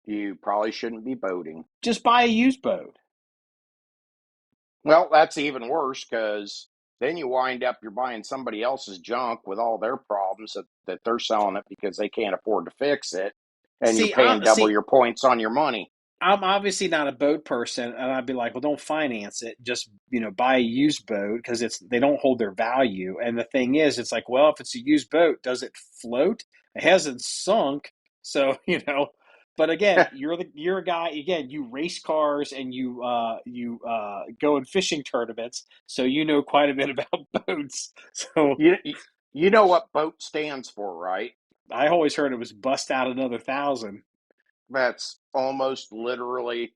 you probably shouldn't be boating. just buy a used boat. Well, that's even worse because then you wind up you're buying somebody else's junk with all their problems that they're selling it because they can't afford to fix it, and you're See, paying double your points on your money. I'm obviously not a boat person, and I'd be like, well, don't finance it. Just buy a used boat because they don't hold their value. And the thing is, it's like, well, if it's a used boat, does it float? It hasn't sunk, so But again, you're a guy. Again, you race cars and you go in fishing tournaments, so you know quite a bit about boats. So You know what boat stands for, right? I always heard it was bust out another thousand. That's almost literally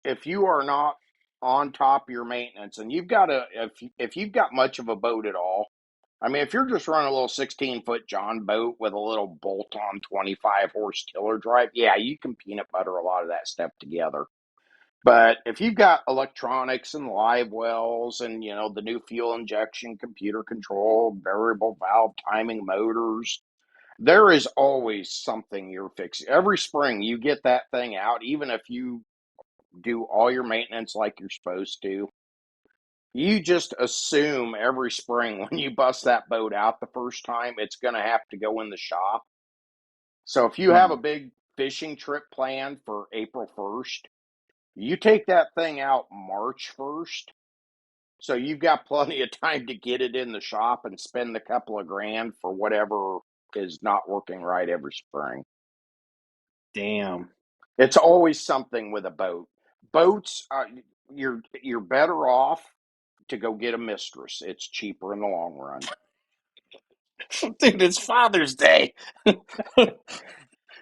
if you are not on top of your maintenance, and you've got if you've got much of a boat at all. I mean, if you're just running a little 16-foot John boat with a little bolt-on 25 horse tiller drive, yeah, you can peanut butter a lot of that stuff together. But if you've got electronics and live wells and the new fuel injection, computer control, variable valve timing motors, there is always something you're fixing. Every spring you get that thing out, even if you do all your maintenance like you're supposed to. You just assume every spring when you bust that boat out the first time, it's going to have to go in the shop. So if you have a Hmm. big fishing trip planned for April 1st, you take that thing out March 1st. So you've got plenty of time to get it in the shop and spend a couple of grand for whatever is not working right every spring. Damn. It's always something with a boat. Boats, you're better off to go get a mistress. It's cheaper in the long run. Dude, it's Father's Day.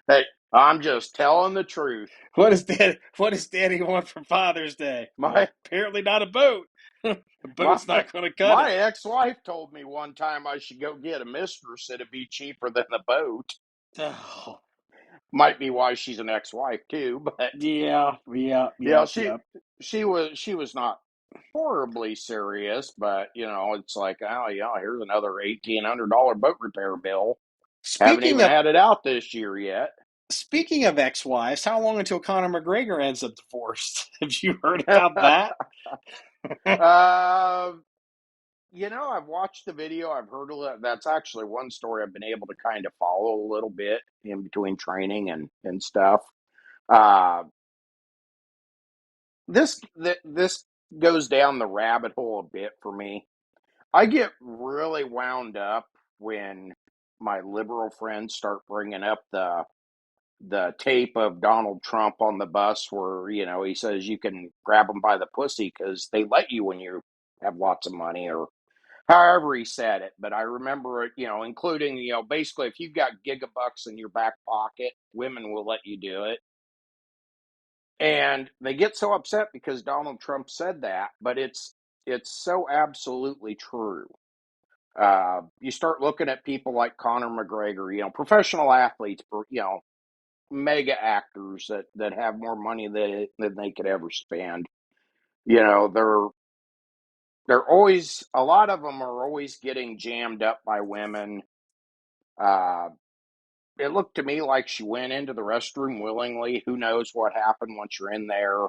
Hey, I'm just telling the truth. What does Daddy want for Father's Day? Well, My apparently not a boat. A my boat's not going to cut my it. ex-wife told me one time I should go get a mistress. It'd be cheaper than a boat. Oh, Might be why she's an ex-wife too, but yeah, yeah, yeah, yep, yep. she was not horribly serious, but it's like, oh yeah, here's another $1,800 boat repair bill. Haven't Speaking even of had it out this year yet. speaking of ex-wives, how long until Conor McGregor ends up divorced? Have you heard about that? uh, I've watched the video. I've heard a lot. That's actually one story I've been able to kind of follow a little bit in between training and stuff. Uh, this goes down the rabbit hole a bit for me. I get really wound up when my liberal friends start bringing up the tape of Donald Trump on the bus where he says you can grab them by the pussy because they let you when you have lots of money, or however he said it, but I remember it, including, basically if you've got gigabucks in your back pocket, women will let you do it. And they get so upset because Donald Trump said that, but it's so absolutely true. You start looking at people like Conor McGregor, professional athletes, mega actors that have more money than they could ever spend. They're always, a lot of them are always getting jammed up by women. Uh, it looked to me like she went into the restroom willingly. Who knows what happened once you're in there?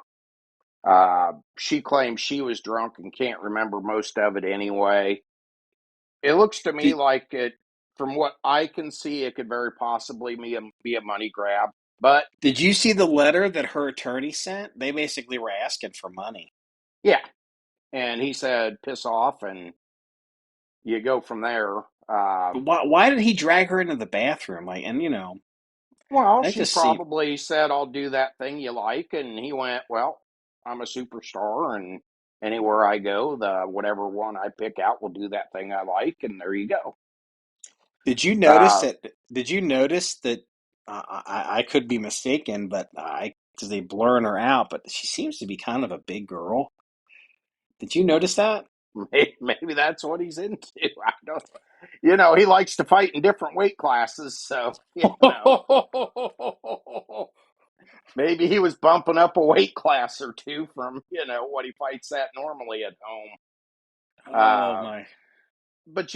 She claims she was drunk and can't remember most of it anyway. It looks to me Did like from what I can see, it could very possibly be a money grab. But Did you see the letter that her attorney sent? They basically were asking for money. yeah, and he said, piss off, and you go from there. But why did he drag her into the bathroom? Like, and Well, that she just seemed. probably said, I'll do that thing you like. And he went, well, I'm a superstar, and anywhere I go, whatever one I pick out will do that thing I like. And there you go. Did you notice Uh, that? Did you notice that? I could be mistaken, but because they blurring her out, but she seems to be kind of a big girl. Did you notice that? maybe that's what he's into. I don't, he likes to fight in different weight classes. So, maybe he was bumping up a weight class or two from, what he fights at normally at home. Oh Uh, my! but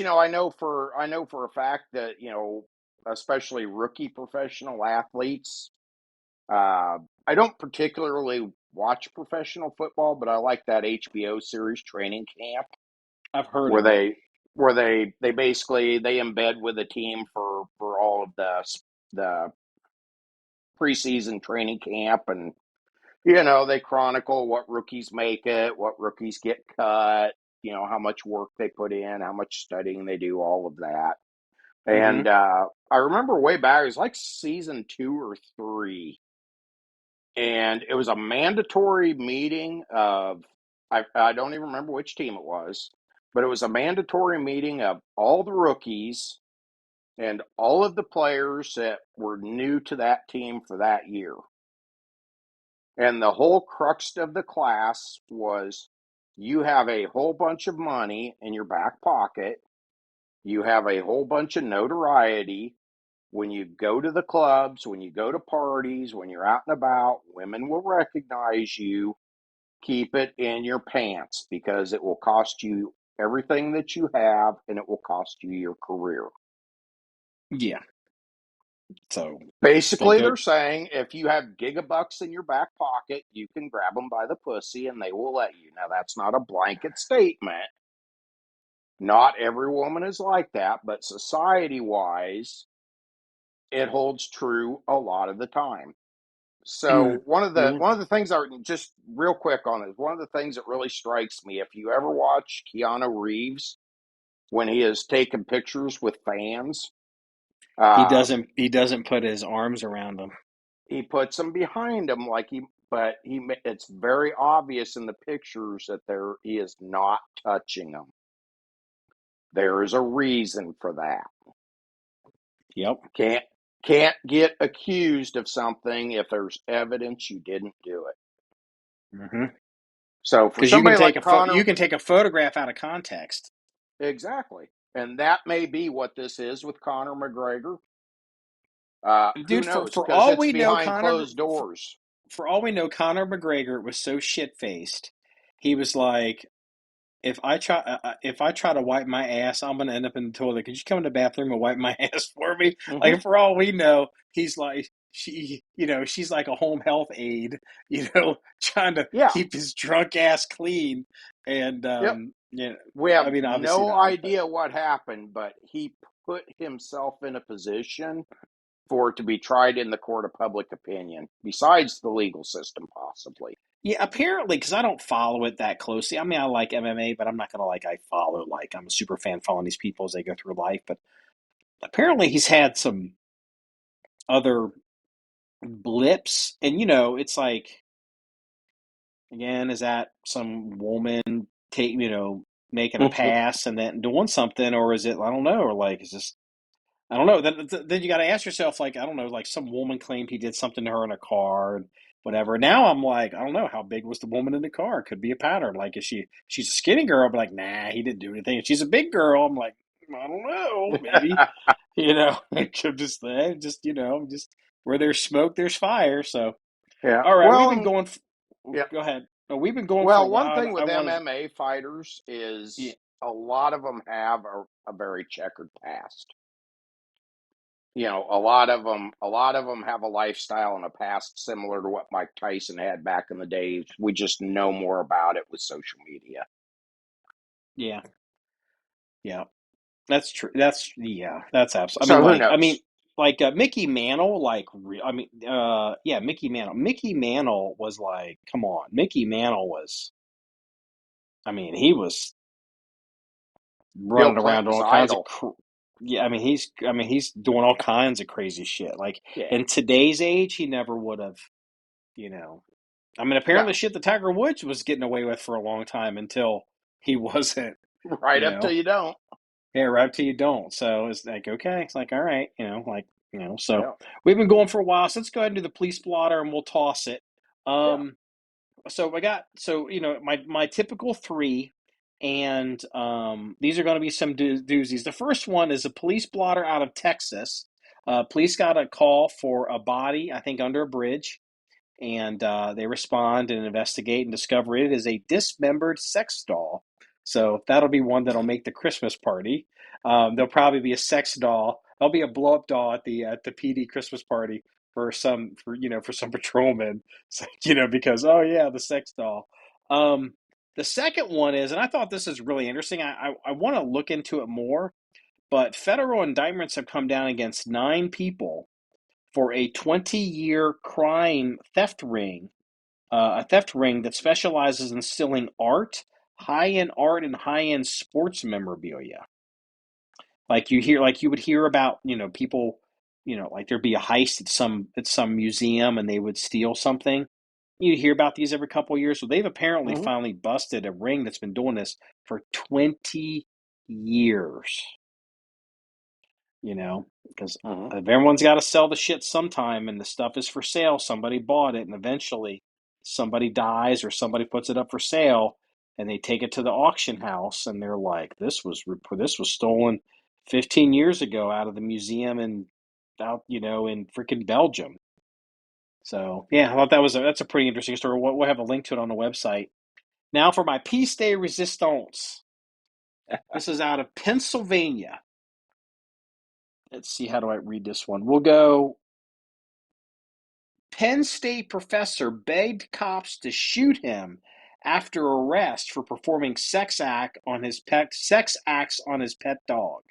I know for a fact that especially rookie professional athletes. I don't particularly watch professional football, but I like that HBO series Training Camp, I've heard where of it. they basically they embed with a team for all of the preseason training camp, and they chronicle what rookies make it, what rookies get cut, how much work they put in, how much studying they do, all of that. Mm-hmm. And I remember way back, it was like season 2 or 3, and it was a mandatory meeting of, I don't even remember which team it was, but it was a mandatory meeting of all the rookies and all of the players that were new to that team for that year. And the whole crux of the class was, you have a whole bunch of money in your back pocket. You have a whole bunch of notoriety. When you go to the clubs, when you go to parties, when you're out and about, women will recognize you. Keep it in your pants because it will cost you everything that you have, and it will cost you your career. Yeah. So they Basically, go. they're saying if you have gigabucks in your back pocket, you can grab them by the pussy and they will let you. Now, that's not a blanket statement. Not every woman is like that, but society wise, it holds true a lot of the time. So Mm-hmm. one of the things are just real quick on this. One of the things that really strikes me, if you ever watch Keanu Reeves when he is taking pictures with fans, He uh, doesn't. He doesn't put his arms around them. he puts them behind him but it's very obvious in the pictures that he is not touching them. There is a reason for that. Yep. Can't can't get accused of something if there's evidence you didn't do it. Mm-hmm. So for Because you can somebody take like a photo. Connor, You can take a photograph out of context. exactly, and that may be what this is with Conor McGregor. Who Dude, knows? for Because all it's we know, behind closed doors. For all we know, Conor McGregor was so shit faced. He was like, if I try to wipe my ass, I'm gonna end up in the toilet. Could you come in the bathroom and wipe my ass for me? Hmm. Like for all we know, he's like she's like a home health aide, trying to Yeah. keep his drunk ass clean. And Yep. We I have mean, obviously no not, but idea what happened, but he put himself in a position for it to be tried in the court of public opinion, besides the legal system, possibly. yeah, apparently, because I don't follow it that closely. I mean, I like MMA, but I'm not gonna like I follow like I'm a super fan following these people as they go through life. But apparently, he's had some other blips, and it's like again, is that some woman take making a pass and then doing something, or is it, I don't know, or like is this, I don't know. Then you got to ask yourself, like, I don't know, like some woman claimed he did something to her in a car and whatever. Now I'm like, I don't know, how big was the woman in the car? Could be a pattern. Like, is she's a skinny girl, but like, nah, he didn't do anything. If she's a big girl, I'm like, I don't know, maybe, it could just just where there's smoke, there's fire. So, Yeah. all right, we've Well, been going. yeah. Go ahead. No, we've been going for a Well, one while. thing I with wanted. MMA fighters Yeah, is a lot of them have a very checkered past. A lot of them have a lifestyle and a past similar to what Mike Tyson had back in the days. We just know more about it with social media. yeah, yeah. That's true. That's absolutely. So who I mean, knows? like Mickey Mantle. Yeah, Mickey Mantle. Mickey Mantle was like, come on, Mickey Mantle was. I mean, he was Bill running around doing Clinton's all kinds of. idol. Yeah, he's doing all kinds of crazy shit. Like Yeah. in today's age, he never would have. You know, I mean, apparently, No. shit that Tiger Woods was getting away with for a long time until he wasn't. Right You up till know. you don't. Yeah, right till you don't. So it's like, okay, it's like, all right, so Yeah. we've been going for a while. So let's go ahead and do the police blotter and we'll toss it. Yeah. Um, my typical three, and these are going to be some doozies. The first one is a police blotter out of Texas. Police got a call for a body, I think, under a bridge, and they respond and investigate and discover it is a dismembered sex doll. So that'll be one that'll make the Christmas party. There'll probably be a sex doll. There'll be a blow up doll at the PD Christmas party for some patrolman. So, because oh yeah, the sex doll. Um, the second one is, and I thought this is really interesting. I want to look into it more, but federal indictments have come down against 9 people for a 20-year crime theft ring, a theft ring that specializes in stealing high-end art and high-end sports memorabilia. Like you would hear about, people, like there'd be a heist at some museum and they would steal something. You hear about these every couple of years. So they've apparently Hmm. finally busted a ring that's been doing this for 20 years. Because Hmm. everyone's got to sell the shit sometime, and the stuff is for sale. Somebody bought it, and eventually somebody dies or somebody puts it up for sale, and they take it to the auction house, and they're like, "This was stolen 15 years ago out of the museum in freaking Belgium." So yeah, I thought that's a pretty interesting story. We'll have a link to it on the website. Now for my piece de resistance. This is out of Pennsylvania. Let's see, how do I read this one? We'll go. Penn State professor begged cops to shoot him after arrest for performing sex acts on his pet dog.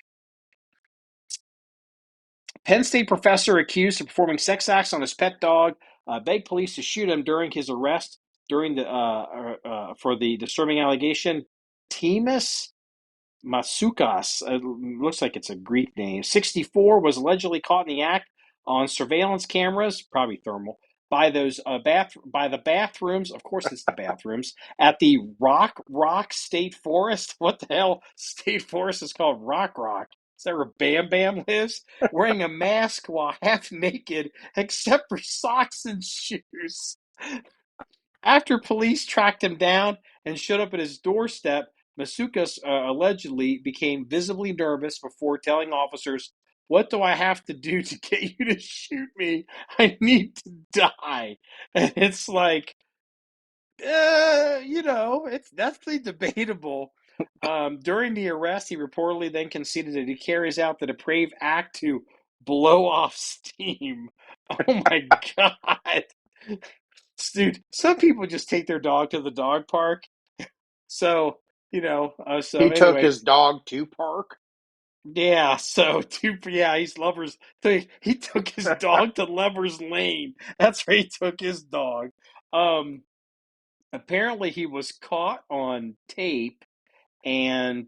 Penn State professor accused of performing sex acts on his pet dog begged police to shoot him during his arrest during the for the disturbing allegation. Timas Matsoukas, looks like it's a Greek name, 64, was allegedly caught in the act on surveillance cameras, probably thermal, by the bathrooms. Of course, it's the bathrooms at the Rock State Forest. What the hell? State Forest is called Rock Rock. Is that where Bam Bam lives? Wearing a mask while half naked, except for socks and shoes. After police tracked him down and showed up at his doorstep, Masukas allegedly became visibly nervous before telling officers, "What do I have to do to get you to shoot me? I need to die." And it's like, it's definitely debatable. During the arrest, he reportedly then conceded that he carries out the depraved act to blow off steam. Oh my God. Dude, some people just take their dog to the dog park. So, so He took anyway, his dog to park. yeah, yeah, he's lovers. He took his dog to Lover's Lane. That's where he took his dog. Um, Apparently he was caught on tape and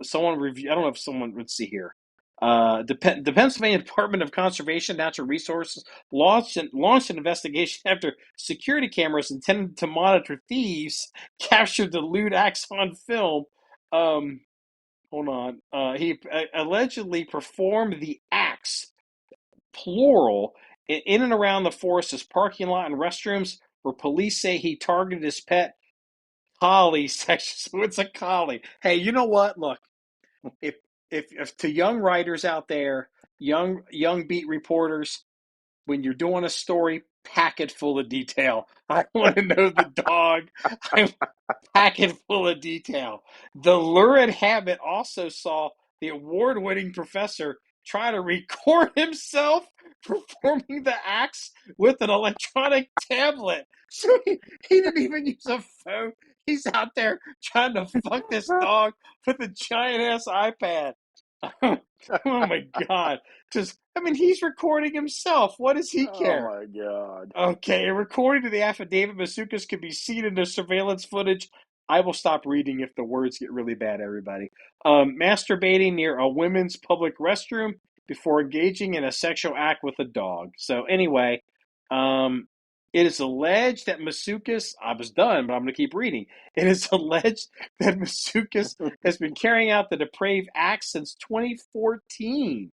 someone review. I don't know if someone would see here. The Pennsylvania Department of Conservation Natural Resources launched an investigation after security cameras intended to monitor thieves captured the lewd acts on film. Hold on. He allegedly performed the acts, plural, in and around the forest's parking lot and restrooms, where police say he targeted his pet collie section. So it's a collie. Hey, you know what? Look, if if to young writers out there, young beat reporters, when you're doing a story, pack it full of detail. I want to know the dog. I pack it full of detail. The lurid habit also saw the award-winning professor try to record himself performing the acts with an electronic tablet. So he didn't even use a phone. He's out there trying to fuck this dog with a giant ass iPad. Oh my God. He's recording himself. What does he Oh care? my God. Okay, and according to the affidavit, Masukas could be seen in the surveillance footage. I will stop reading if the words get really bad, everybody. Masturbating near a women's public restroom before engaging in a sexual act with a dog. So, anyway, it is alleged that Masukas, I was done, but I'm going to keep reading. It is alleged that Masukas has been carrying out the depraved act since 2014.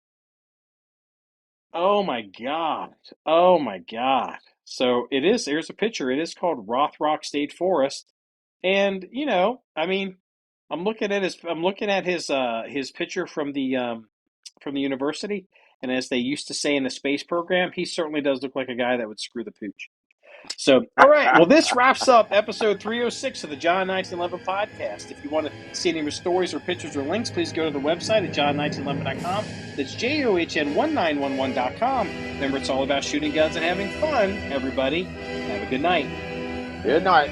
Oh my God. Oh my God. So it is, there's a picture. It is called Rothrock State Forest. And, I'm looking at his picture from the university. And as they used to say in the space program, he certainly does look like a guy that would screw the pooch. So, all right. Well, this wraps up episode 306 of the John 1911 podcast. If you want to see any more stories or pictures or links, please go to the website at john1911.com. That's JOHN1911.com. Remember, it's all about shooting guns and having fun, everybody. Have a good night. Good night.